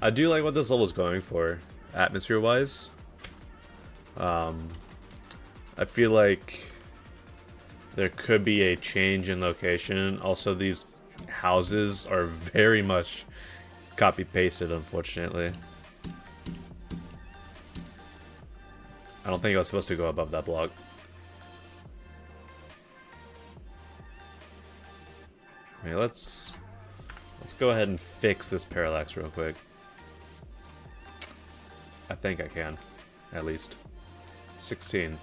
I do like what this level is going for, atmosphere-wise. I feel like there could be a change in location. Also, these houses are very much copy-pasted, unfortunately. I don't think I was supposed to go above that block. Okay, let's go ahead and fix this parallax real quick. I think I can, at least. 16.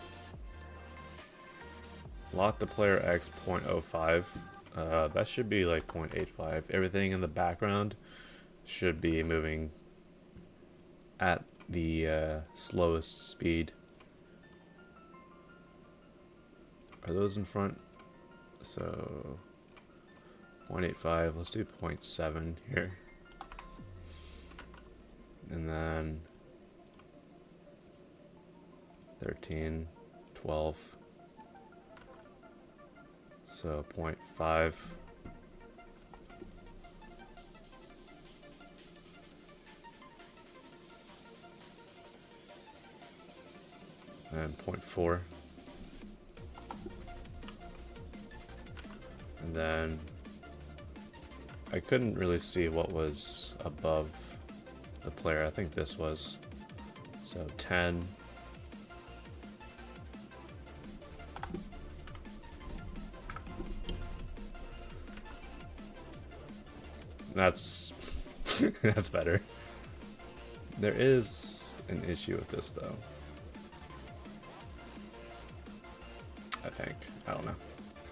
Lock the player X 0.05. That should be like 0.85. Everything in the background should be moving at the slowest speed. Are those in front? So 0.85. Let's do 0.7 here. And then 13, 12. So 0.5. And 0.4. And then I couldn't really see what was above the player. I think this was. So 10. That's that's better. There is an issue with this though. I think. I don't know.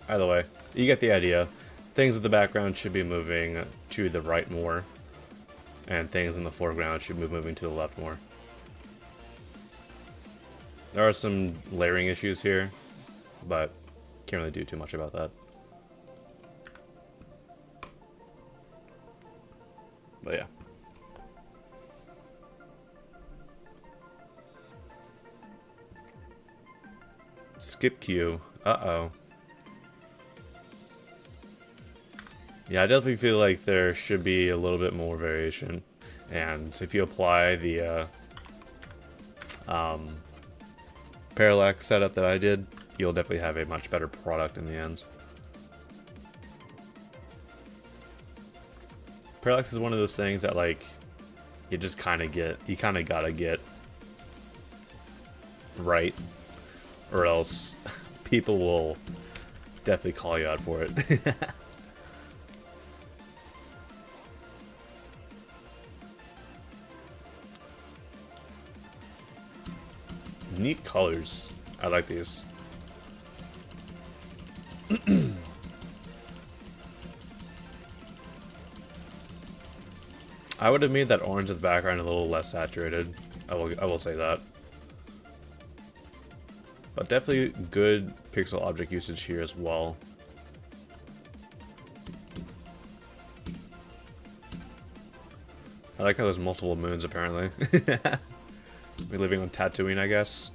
Either way, you get the idea. Things in the background should be moving to the right more, and things in the foreground should be moving to the left more. There are some layering issues here, but can't really do too much about that. But yeah. Skip queue. Uh-oh. Yeah, I definitely feel like there should be a little bit more variation. And if you apply the parallax setup that I did, you'll definitely have a much better product in the end. Parallax is one of those things that, like, you just kind of gotta get right, or else people will definitely call you out for it. Neat colors. I like these. I would have made that orange in the background a little less saturated. I will say that. But definitely good pixel object usage here as well. I like how there's multiple moons apparently. We're living on Tatooine, I guess.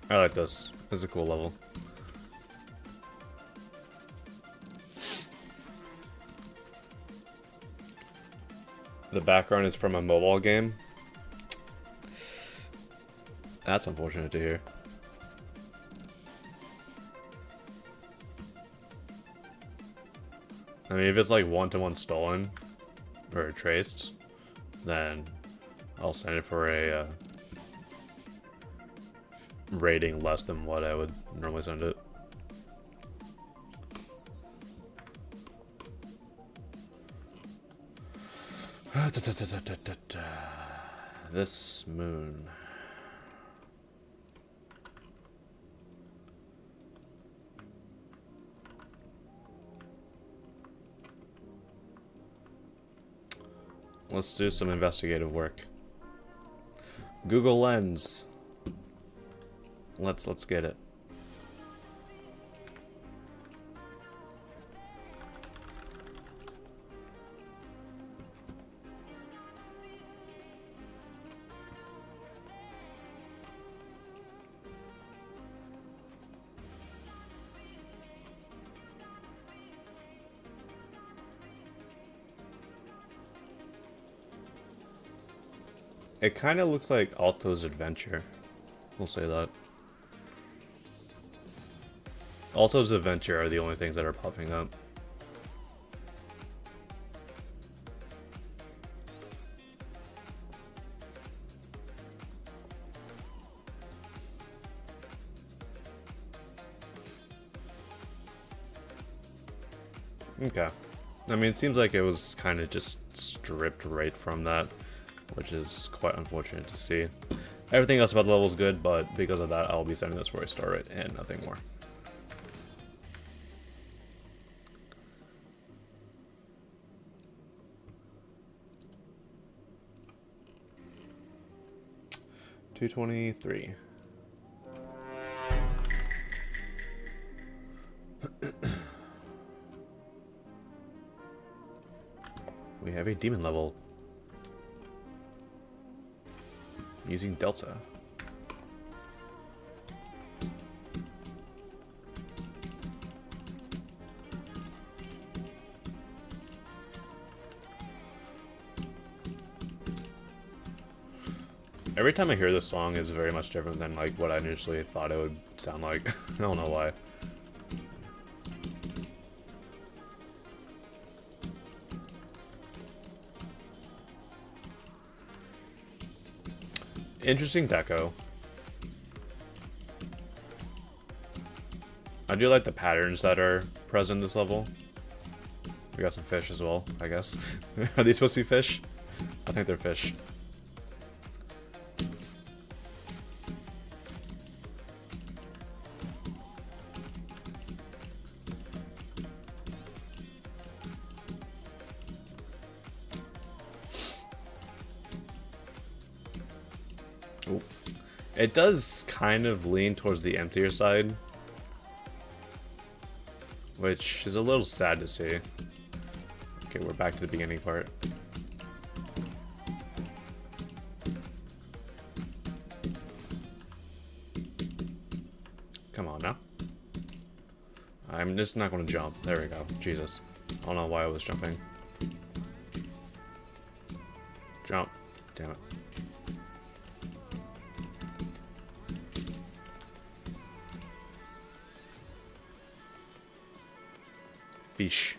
I like this. This is a cool level. The background is from a mobile game. That's unfortunate to hear. I mean, if it's like one-to-one stolen or traced, then I'll send it for a rating less than what I would normally send it. This moon. Let's do some investigative work. Google Lens. Let's get it. It kind of looks like Alto's Adventure. We'll say that. Alto's Adventure are the only things that are popping up. Okay. I mean, it seems like it was kind of just stripped right from that, which is quite unfortunate to see. Everything else about the level is good, but because of that, I'll be setting this for a star rate and nothing more. $223. We have a demon level using Delta. Every time I hear this song is very much different than like what I initially thought it would sound like. I don't know why. Interesting deco. I do like the patterns that are present in this level. We got some fish as well, I guess. Are these supposed to be fish? I think they're fish. Ooh. It does kind of lean towards the emptier side, which is a little sad to see. Okay, we're back to the beginning part. Come on now. I'm just not going to jump. There we go. Jesus. I don't know why I was jumping. Jump. Damn it. Fish.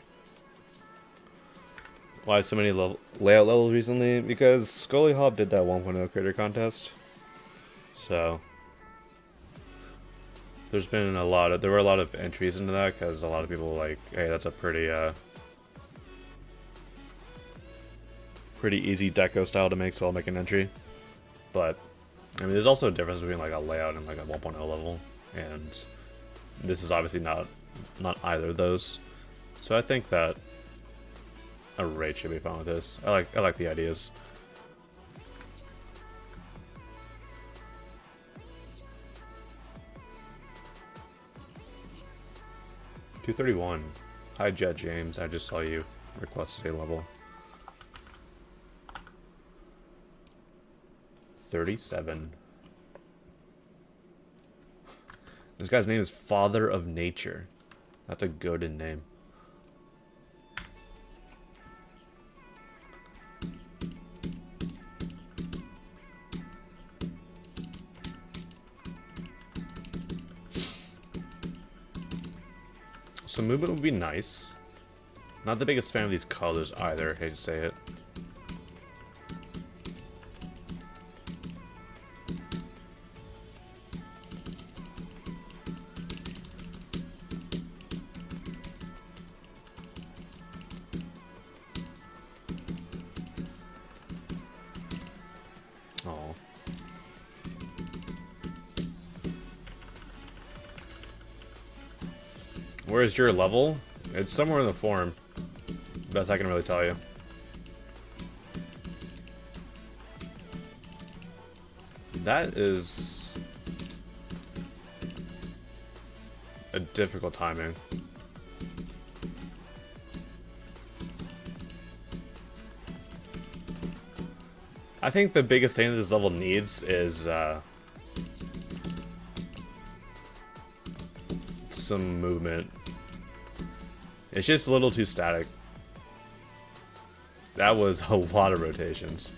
Why so many layout levels recently? Because Scully Hop did that 1.0 creator contest. So there's been there were a lot of entries into that because a lot of people were like, hey, that's a pretty easy deco style to make, so I'll make an entry. But I mean, there's also a difference between like a layout and like a 1.0 level, and this is obviously not either of those. So I think that a raid should be fine with this. I like the ideas. $231. Hi Jet James, I just saw you requested a level. 37. This guy's name is Father of Nature. That's a goated name. So movement would be nice. Not the biggest fan of these colors either, hate to say it. Oh. Where's your level? It's somewhere in the form. Best I can really tell you. That is a difficult timing. I think the biggest thing that this level needs is some movement. It's just a little too static. That was a lot of rotations.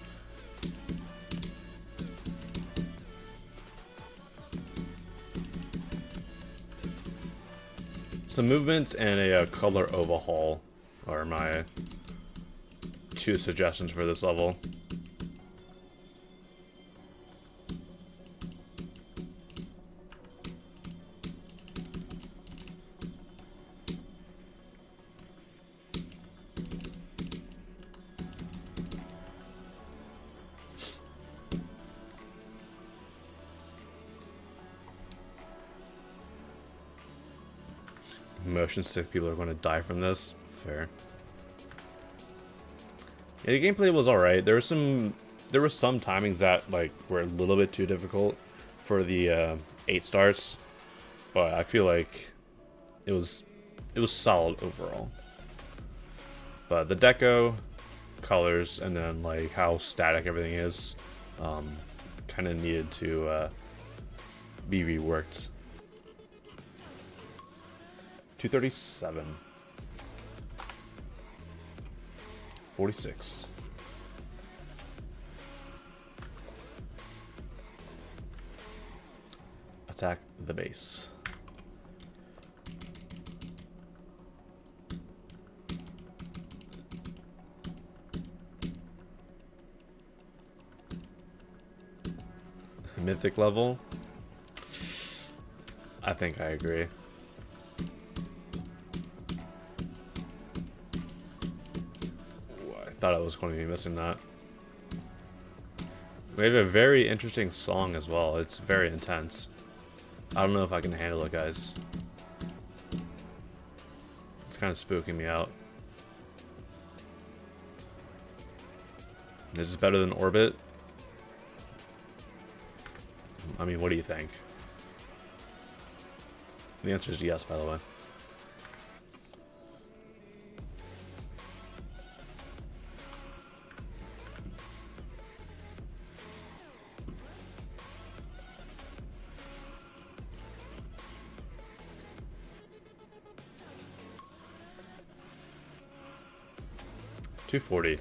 Some movement and a color overhaul are my two suggestions for this level. motion sick people are going to die from this. Fair. Yeah, the gameplay was alright. There were some timings that like were a little bit too difficult for the 8 stars, but I feel like it was solid overall. But the deco, colors, and then like how static everything is, kind of needed to be reworked. 237. 46. Attack the base. Mythic level? I think I agree. Ooh, I thought I was going to be missing that. We have a very interesting song as well. It's very intense. I don't know if I can handle it, guys. It's kind of spooking me out. This is better than Orbit. I mean, what do you think? The answer is yes, by the way. $240.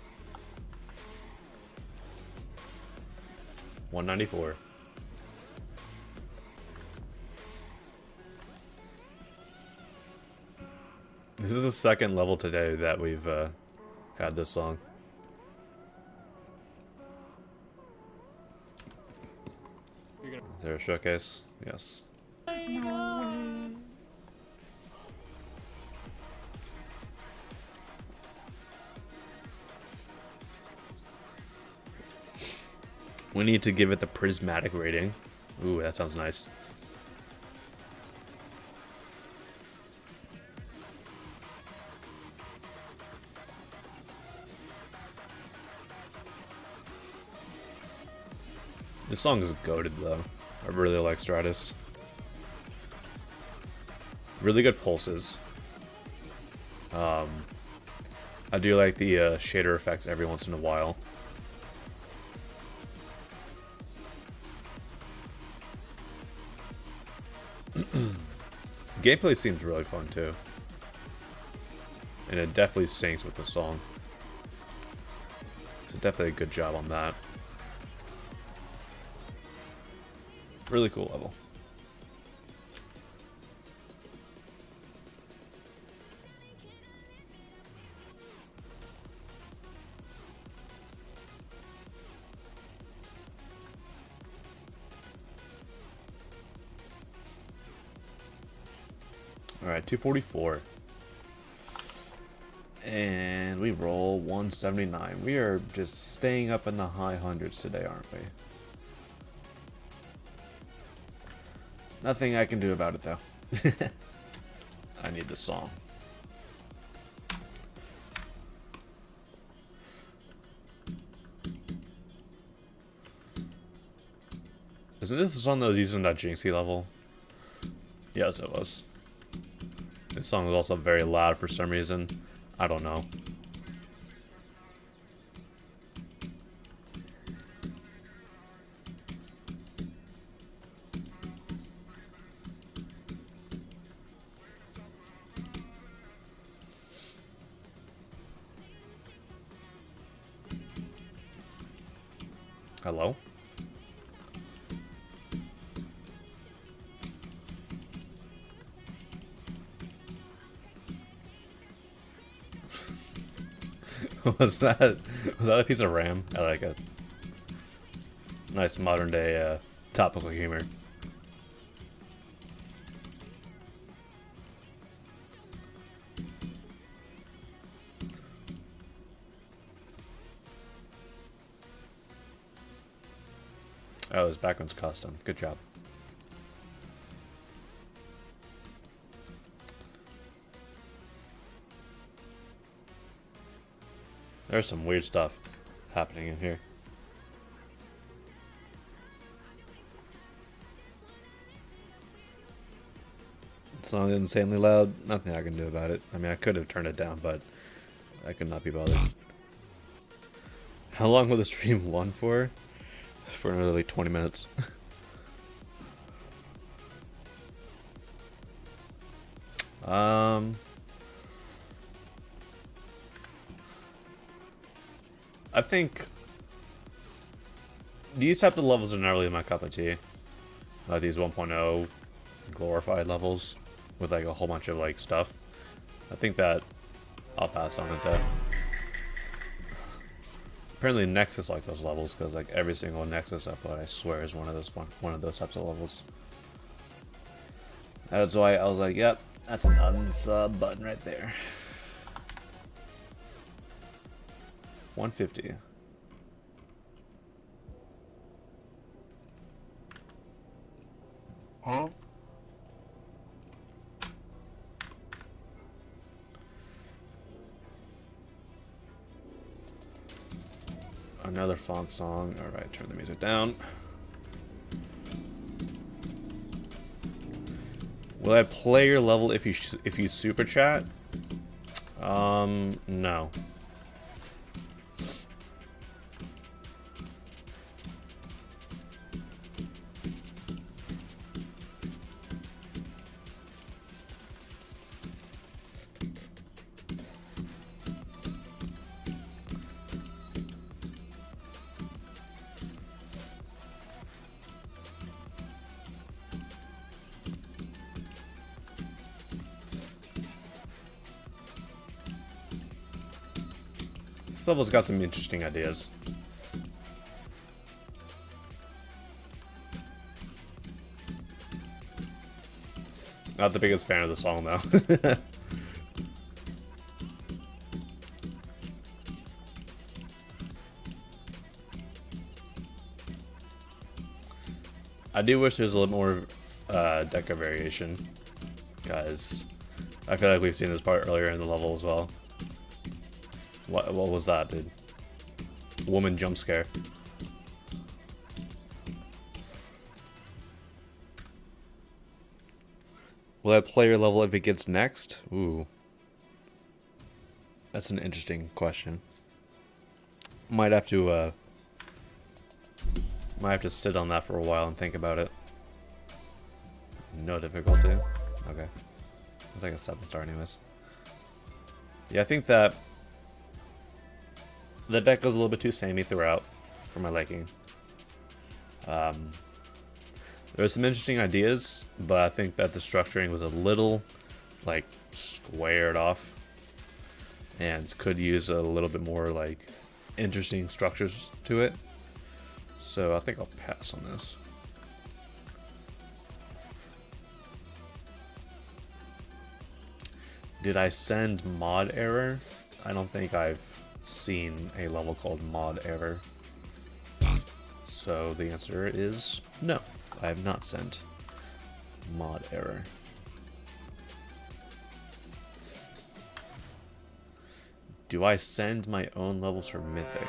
$194. This is the second level today that we've had this song. Is there a showcase? Yes. We need to give it the prismatic rating. Ooh, that sounds nice. This song is goated though. I really like Stratus. Really good pulses. I do like the shader effects every once in a while. Gameplay seems really fun too. And it definitely syncs with the song. So definitely a good job on that. Really cool level. Alright, 244. And we roll 179. We are just staying up in the high hundreds today, aren't we? Nothing I can do about it though. I need the song. Isn't this the song that was using that Jinxie level? Yes, it was. This song was also very loud for some reason. I don't know. Hello? Was that a piece of RAM? I like it. Nice modern day topical humor. Oh, his background's custom. Good job. There's some weird stuff happening in here. The song is insanely loud. Nothing I can do about it. I mean, I could have turned it down, but I could not be bothered. How long will the stream run for? For another like 20 minutes. I think these types of levels are not really my cup of tea. Like these 1.0 glorified levels with like a whole bunch of like stuff. I think that I'll pass on it though. Apparently Nexus like those levels because like every single Nexus upload I swear is one of those types of levels. That's why I was like, yep, that's an unsub button right there. 150. Huh? Another funk song. Alright, turn the music down. Will I play your level if you super chat? No. This level's got some interesting ideas. Not the biggest fan of the song though. I do wish there was a little more deco variation, guys. I feel like we've seen this part earlier in the level as well. What was that, dude? Woman jump scare. Will I play your level if it gets next? Ooh. That's an interesting question. Might have to sit on that for a while and think about it. No difficulty. Okay. It's like a 7-star anyways. Yeah, I think that the deck goes a little bit too samey throughout for my liking. There's some interesting ideas, but I think that the structuring was a little like squared off and could use a little bit more like interesting structures to it. So I think I'll pass on this. Did I send mod error? I don't think I've seen a level called mod error. So the answer is no. I have not sent mod error. Do I send my own levels for Mythic?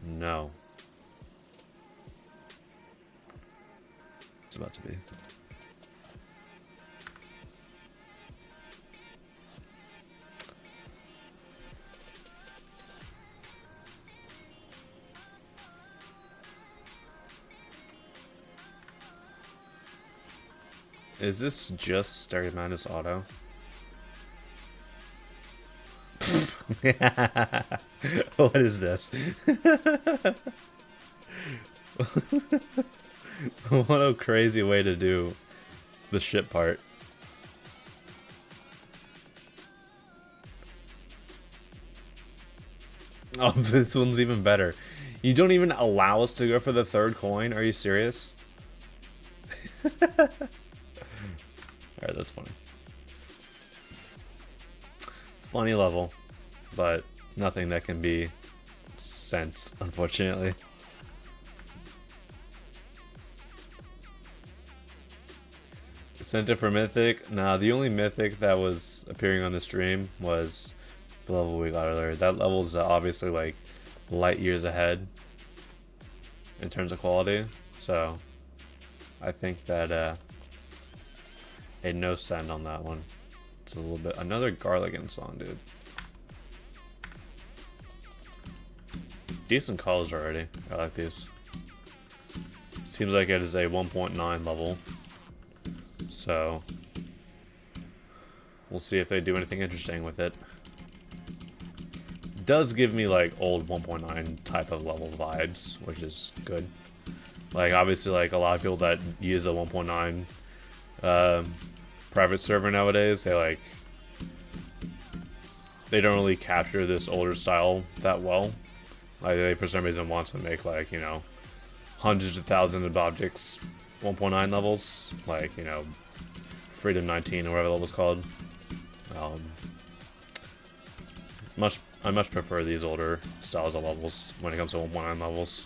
No. It's about to be. Is this just Stereo Madness Auto? What is this? What a crazy way to do the ship part. Oh, this one's even better. You don't even allow us to go for the third coin? Are you serious? Alright, that's funny. Funny level, but nothing that can be sent, unfortunately. Sent it for Mythic? Nah, the only Mythic that was appearing on the stream was the level we got earlier. That level is obviously like light years ahead in terms of quality. So I think that a no send on that one. It's a little bit another Garligan song, dude. Decent colors already. I like these. Seems like it is a 1.9 level. So we'll see if they do anything interesting with it. Does give me like old 1.9 type of level vibes, which is good. Like obviously like a lot of people that use a 1.9 private server nowadays, they don't really capture this older style that well. Like they for some reason want to make like, you know, hundreds of thousands of objects 1.9 levels, like, you know, Freedom 19 or whatever the level's called. I much prefer these older styles of levels when it comes to 1.9 levels.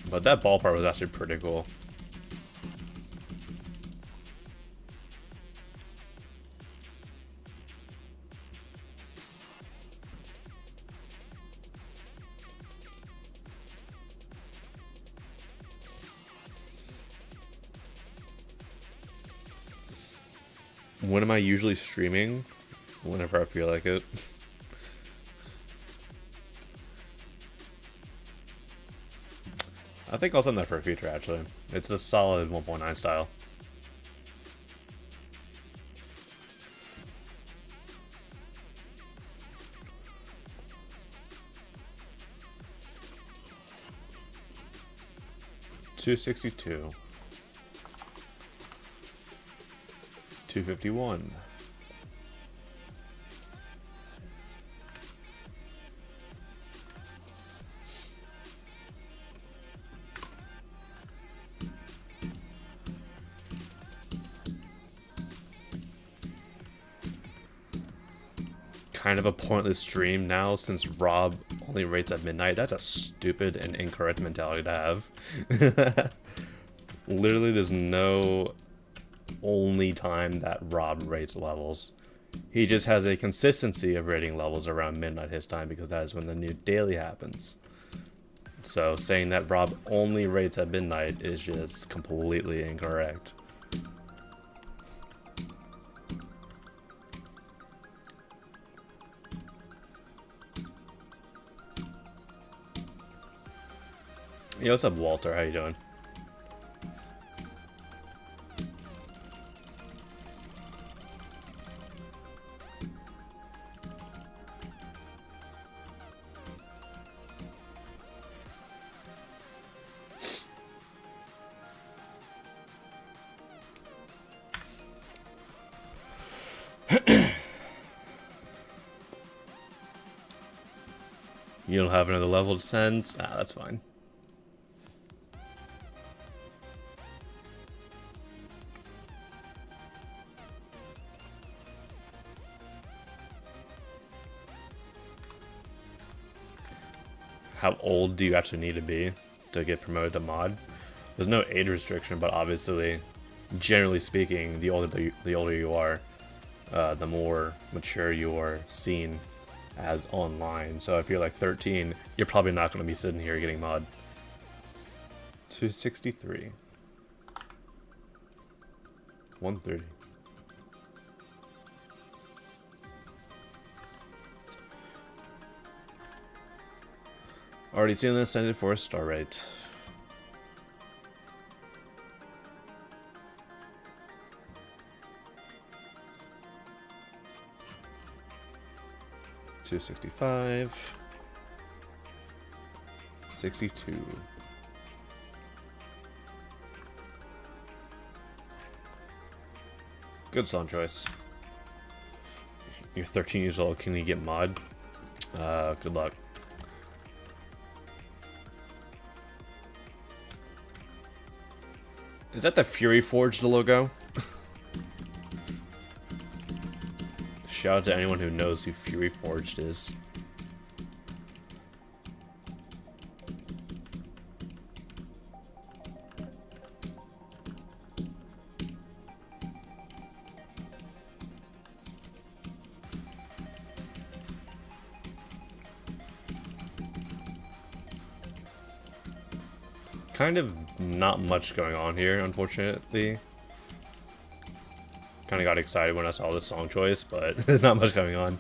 But that ball part was actually pretty cool. When am I usually streaming? Whenever I feel like it. I think I'll send that for a future, actually. It's a solid 1.9 style. $262. $251. Kind of a pointless stream now since Rob only rates at midnight. That's a stupid and incorrect mentality to have. Literally, there's no only time that Rob rates levels. He just has a consistency of rating levels around midnight his time because that is when the new daily happens. So saying that Rob only rates at midnight is just completely incorrect. Yo, what's up, Walter? How you doing? You don't have another level to send? Ah, that's fine. How old do you actually need to be to get promoted to mod? There's no age restriction, but obviously, generally speaking, the older you are, the more mature you are seen as online. So if you're like 13, you're probably not going to be sitting here getting mod. 263. 130. Already seen this, ended for a star rate. $265. 62. Good song choice. You're 13 years old, can you get mod? Good luck. Is that the Fury Forged logo? Shout out to anyone who knows who Fury Forged is. kind of not much going on here, unfortunately. Kind of got excited when I saw this song choice, but there's not much going on.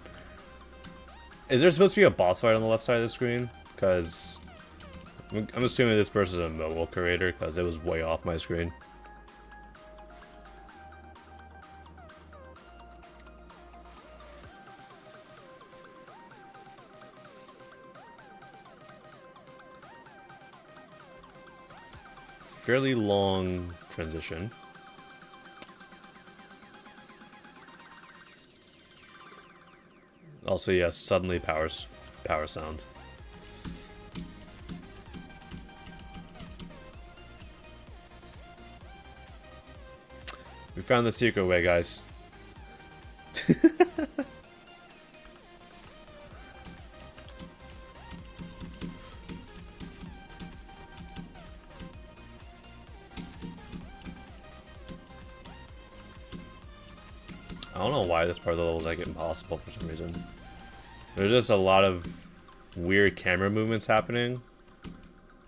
Is there supposed to be a boss fight on the left side of the screen? Because I'm assuming this person is a mobile creator, because it was way off my screen. Fairly long transition. Also, yes, suddenly power sound. We found the secret way, guys. I don't know why this part of the level is like impossible for some reason. There's just a lot of weird camera movements happening,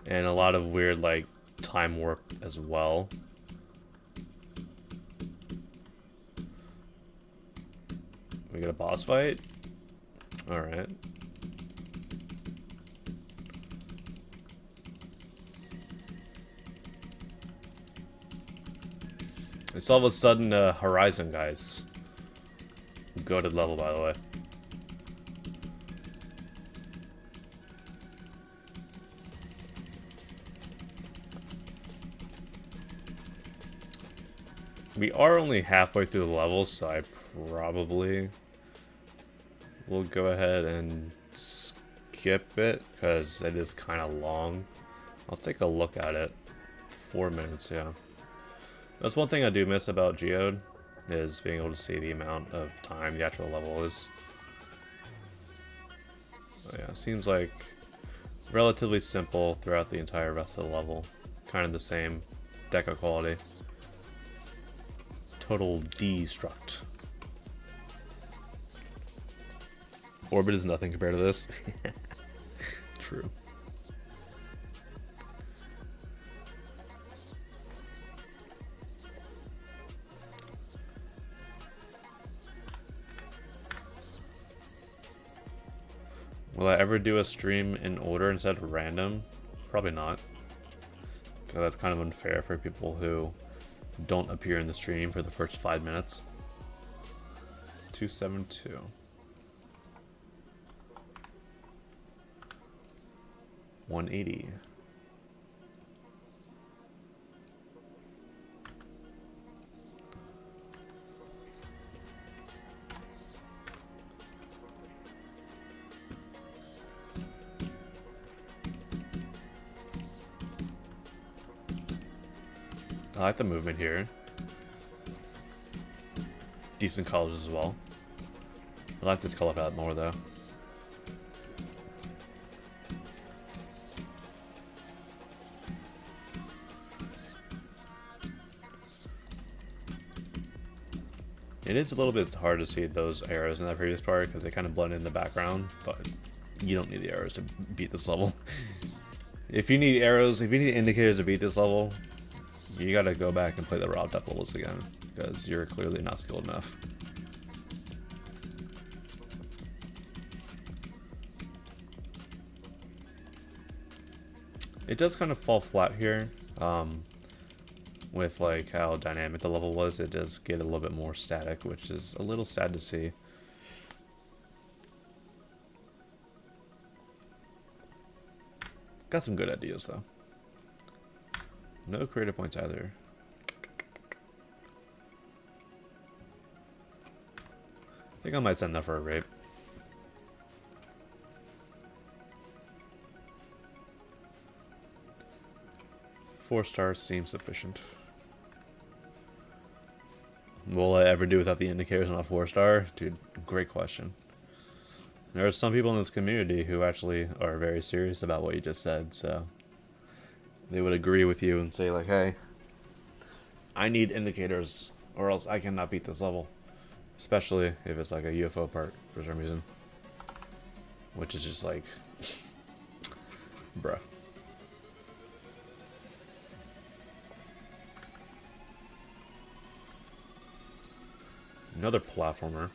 and a lot of weird like time warp as well. We get a boss fight? Alright. It's all of a sudden Horizon, guys. Goated level, by the way. We are only halfway through the level, so I probably will go ahead and skip it, because it is kind of long. I'll take a look at it. 4 minutes, yeah. That's one thing I do miss about Geode, is being able to see the amount of time the actual level is. So yeah, seems like relatively simple throughout the entire rest of the level. Kind of the same deco quality. Total destruct. Orbit is nothing compared to this. True. Will I ever do a stream in order instead of random? Probably not. Because that's kind of unfair for people who don't appear in the stream for the first 5 minutes. 272. 180. I like the movement here. Decent colors as well. I like this color palette more though. It is a little bit hard to see those arrows in that previous part because they kind of blend in the background, but you don't need the arrows to beat this level. If you need arrows, if you need indicators to beat this level, you gotta go back and play the raw depth levels again, because you're clearly not skilled enough. It does kind of fall flat here, with like how dynamic the level was. It does get a little bit more static, which is a little sad to see. Got some good ideas though. No creative points either. I think I might send that for a rape. Four stars seems sufficient. Will I ever do without the indicators on a 4-star? Dude, great question. There are some people in this community who actually are very serious about what you just said, so they would agree with you and say like, hey, I need indicators or else I cannot beat this level. Especially if it's like a UFO part for some reason. Which is just like, bruh. Another platformer.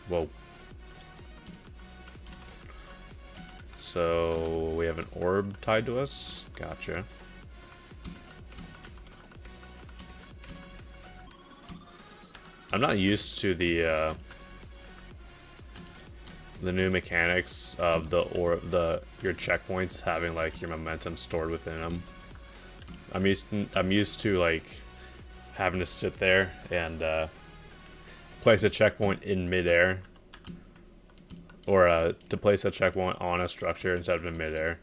Whoa. So we have an orb tied to us. Gotcha. I'm not used to the new mechanics of your checkpoints having like your momentum stored within them. I'm used to like having to sit there and place a checkpoint in midair, or to place a checkpoint on a structure instead of in midair.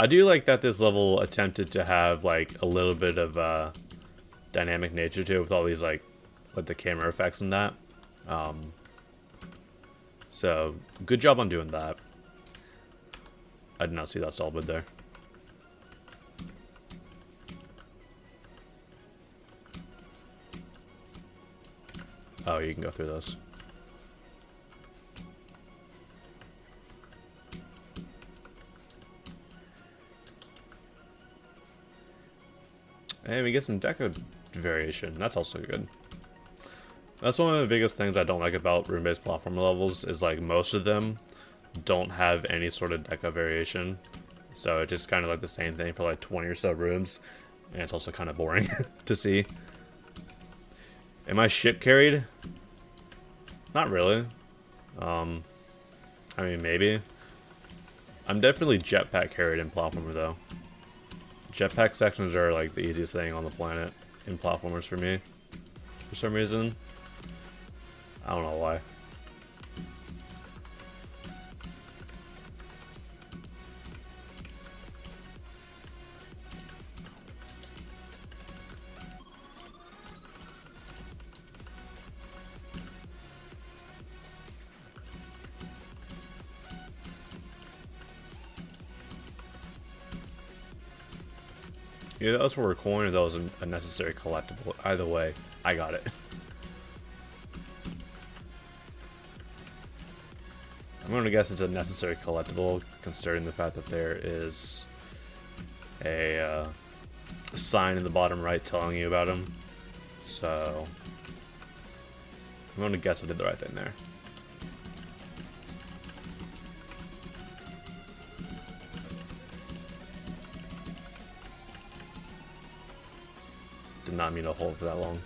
I do like that this level attempted to have like a little bit of dynamic nature to it with all these like the camera effects and that. So good job on doing that. I did not see that solid there. Oh, you can go through those. And we get some deco variation. That's also good. That's one of the biggest things I don't like about room-based platform levels is like most of them don't have any sort of deco variation. So it's just kind of like the same thing for like 20 or so rooms. And it's also kind of boring to see. Am I ship carried? Not really. I mean, maybe. I'm definitely jetpack carried in platformer though. Jetpack sections are like the easiest thing on the planet in platformers for me. For some reason. I don't know why. Yeah, those were a coin or that was a necessary collectible. Either way, I got it. I'm going to guess it's a necessary collectible, considering the fact that there is a sign in the bottom right telling you about him. So, I'm going to guess I did the right thing there. Did not mean to hold for that long.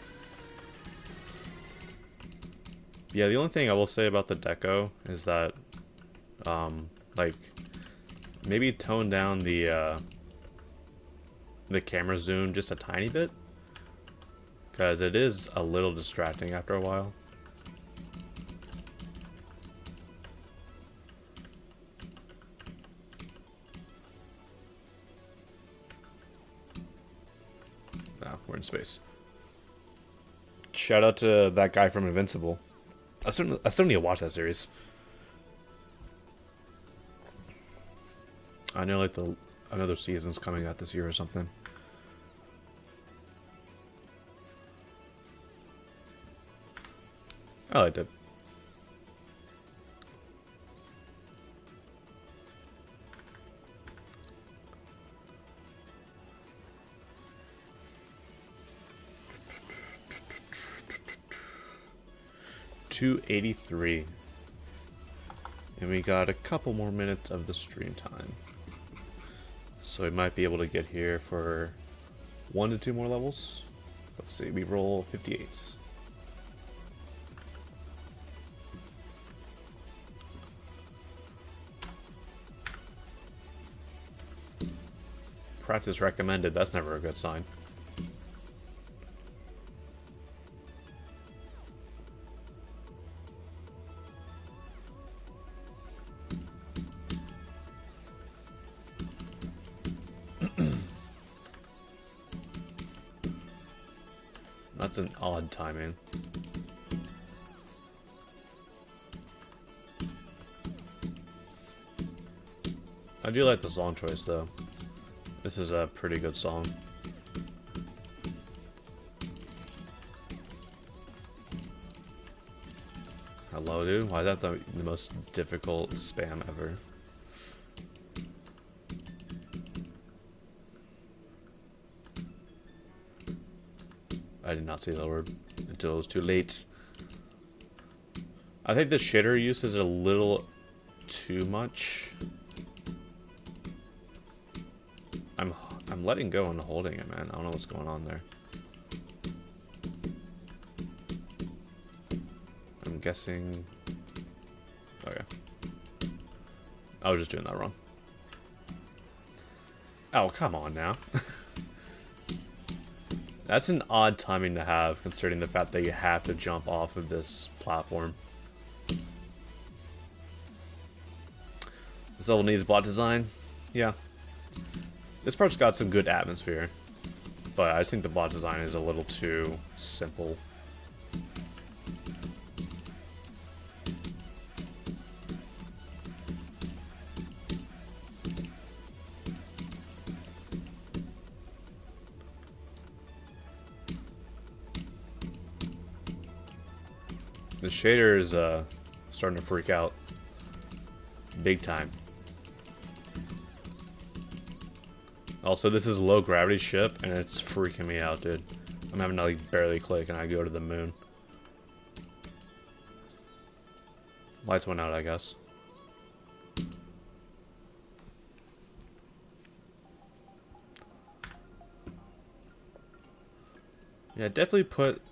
Yeah, the only thing I will say about the deco is that, like, maybe tone down the camera zoom just a tiny bit, because it is a little distracting after a while. We're in space. Shout out to that guy from Invincible. I still need to watch that series. I know like another season's coming out this year or something. I liked it. $283, and we got a couple more minutes of the stream time, so we might be able to get here for 1 to 2 more levels. Let's see, we roll 58. Practice recommended. That's never a good sign. That's an odd timing. I do like the song choice though. This is a pretty good song. Hello, dude. Why is that the most difficult spam ever? I did not see the word until it was too late. I think the shader use is a little too much. I'm letting go and holding it, man. I don't know what's going on there. I'm guessing. Okay. I was just doing that wrong. Oh, come on now. That's an odd timing to have, considering the fact that you have to jump off of this platform. This level needs bot design. Yeah. This part's got some good atmosphere, but I just think the bot design is a little too simple. The shader is starting to freak out big time. Also, this is a low gravity ship and it's freaking me out, dude. I'm having to like barely click and I go to the moon. Lights went out, I guess. Yeah, definitely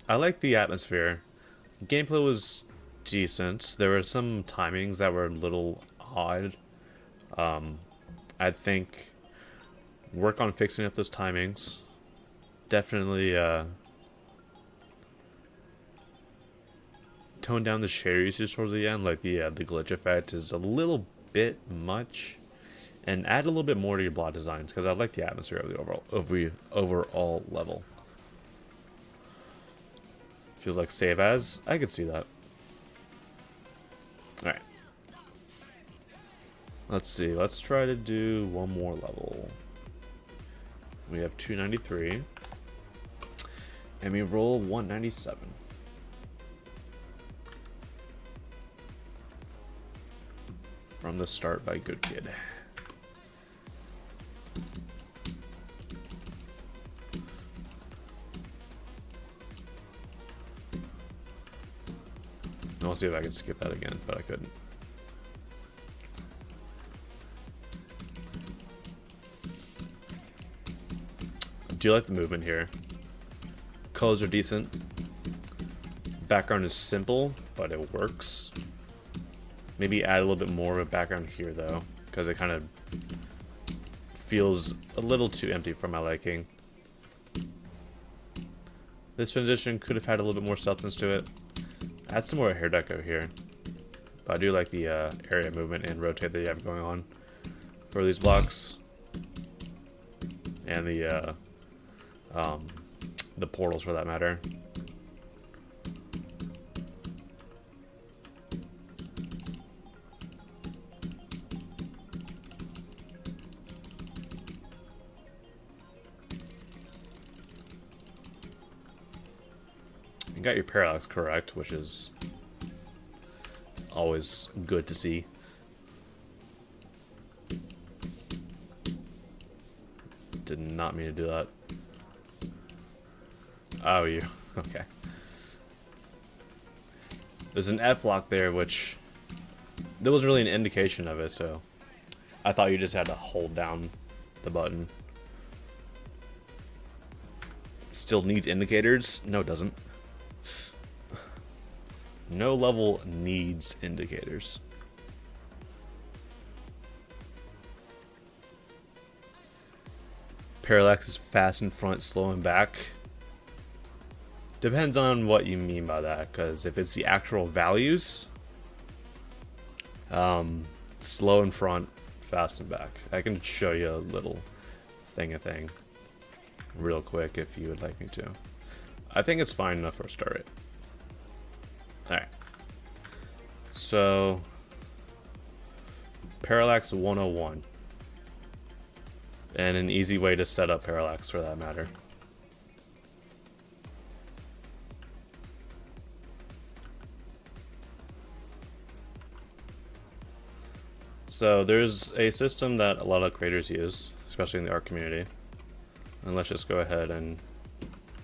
I like the atmosphere. Gameplay was decent. There were some timings that were a little odd. I think work on fixing up those timings. Definitely tone down the shader usage towards the end. Like the glitch effect is a little bit much, and add a little bit more to your block designs because I like the atmosphere of the overall level. Feels like save as. I could see that. Alright. Let's see. Let's try to do one more level. We have 293. And we roll 197. From the Start by Good Kid. I'll see if I can skip that again, but I couldn't. I do like the movement here. Colors are decent. Background is simple, but it works. Maybe add a little bit more of a background here, though, because it kind of feels a little too empty for my liking. This transition could have had a little bit more substance to it. Add some more hair deco here. But I do like the area movement and rotate that you have going on for these blocks. And the portals for that matter. You got your parallax correct, which is always good to see. Did not mean to do that. Oh, you. Okay. There's an F block there, which there wasn't really an indication of it, so I thought you just had to hold down the button. Still needs indicators? No, it doesn't. No level needs indicators. Parallax is fast in front, slow in back. Depends on what you mean by that, because if it's the actual values, slow in front, fast in back. I can show you a little thing real quick if you would like me to. I think it's fine enough for a start rate. Alright. So parallax 101. And an easy way to set up parallax for that matter. So there's a system that a lot of creators use, especially in the art community. And let's just go ahead and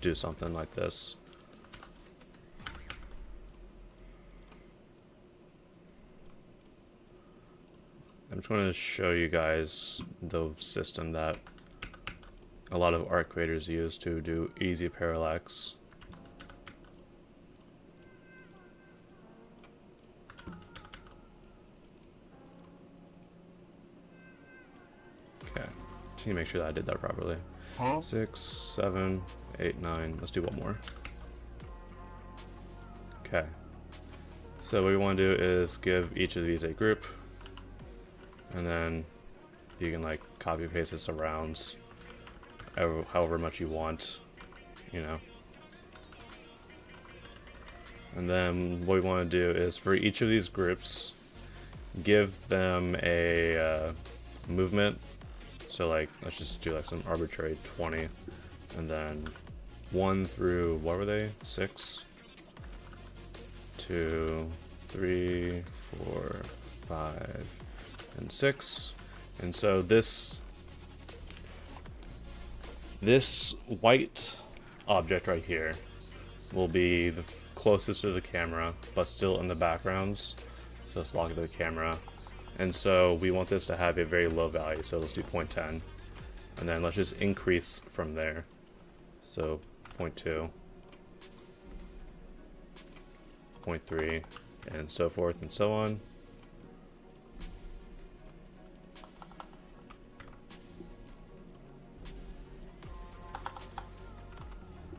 do something like this. I'm just going to show you guys the system that a lot of art creators use to do easy parallax. Okay, just need to make sure that I did that properly. 6, 7, 8, 9. Let's do one more. Okay. So what we want to do is give each of these a group. And then you can like copy paste this around however much you want, you know. And then what we want to do is for each of these groups, give them a movement. So like, let's just do like some arbitrary 20, and then 1 through, what were they? 6, 2, 3, 4, 5, and 6. And so this white object right here will be the closest to the camera, but still in the backgrounds. So it's locked to the camera. And so we want this to have a very low value. So let's do 0.10. And then let's just increase from there. So 0.2, 0.3, and so forth and so on.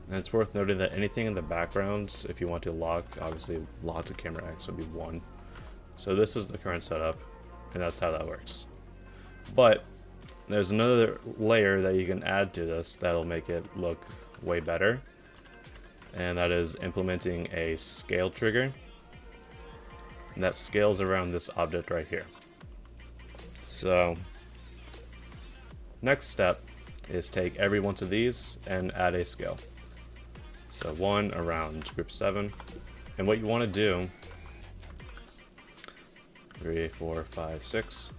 And it's worth noting that anything in the backgrounds, if you want to lock, obviously lock to camera X would be 1. So this is the current setup, and that's how that works. But there's another layer that you can add to this that'll make it look way better. And that is implementing a scale trigger. And that scales around this object right here. So next step is take every one of these and add a scale. So 1 around group 7. And what you want to do, 3, 4, 5, 6,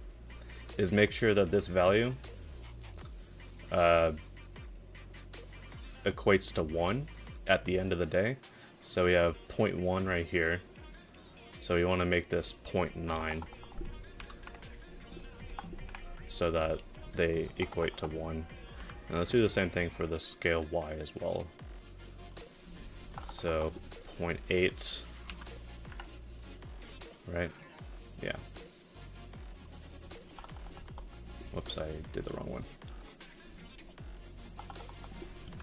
is make sure that this value equates to 1 at the end of the day. So we have 0.1 right here. So we want to make this 0.9 so that they equate to 1. And let's do the same thing for the scale Y as well. So 0.8, right? Yeah. Whoops, I did the wrong one.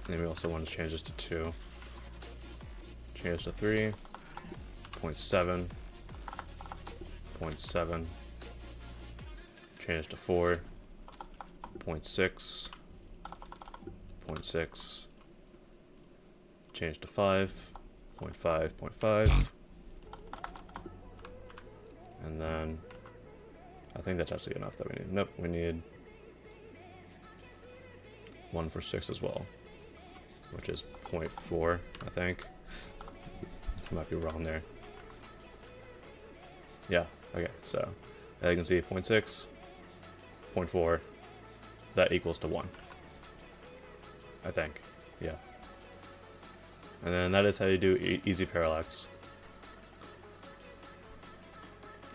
And then we also want to change this to 2. Change to 3, 0.7, 0.7, change to 4, 0.6, 0.6, change to 5, 0.5, 0.5, and then I think that's actually enough that we need. Nope, we need 1 for 6 as well, which is 0.4, I think. Might be wrong there. Yeah, okay, so as you can see, 0.6, 0.4, that equals to 1. I think, yeah. And then that is how you do easy parallax.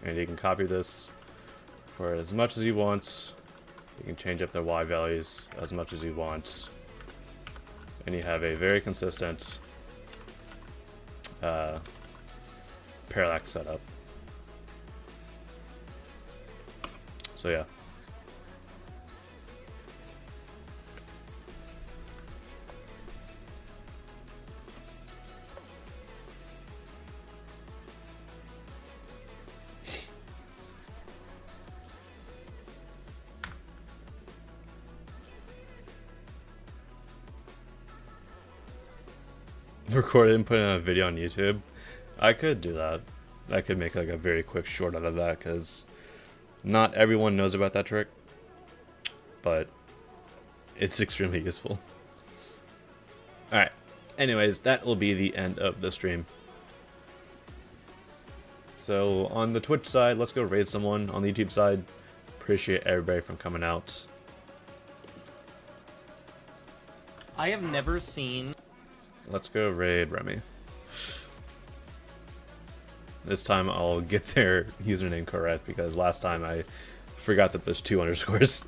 And you can copy this for as much as you want. You can change up the Y values as much as you want. And you have a very consistent parallax setup. So yeah. Record it and put it in a video on YouTube. I could do that. I could make like a very quick short out of that because not everyone knows about that trick, but it's extremely useful. Alright, anyways, that will be the end of the stream. So on the Twitch side, let's go raid someone. On the YouTube side, appreciate everybody from coming out. I have never seen Let's go raid Remy. This time I'll get their username correct because last time I forgot that there's 2 underscores.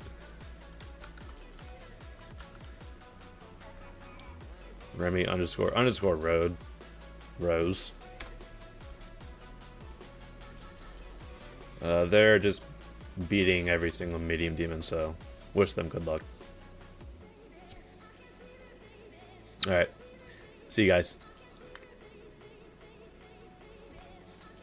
Remy underscore road. Rose. They're just beating every single medium demon, so wish them good luck. Alright. See you guys.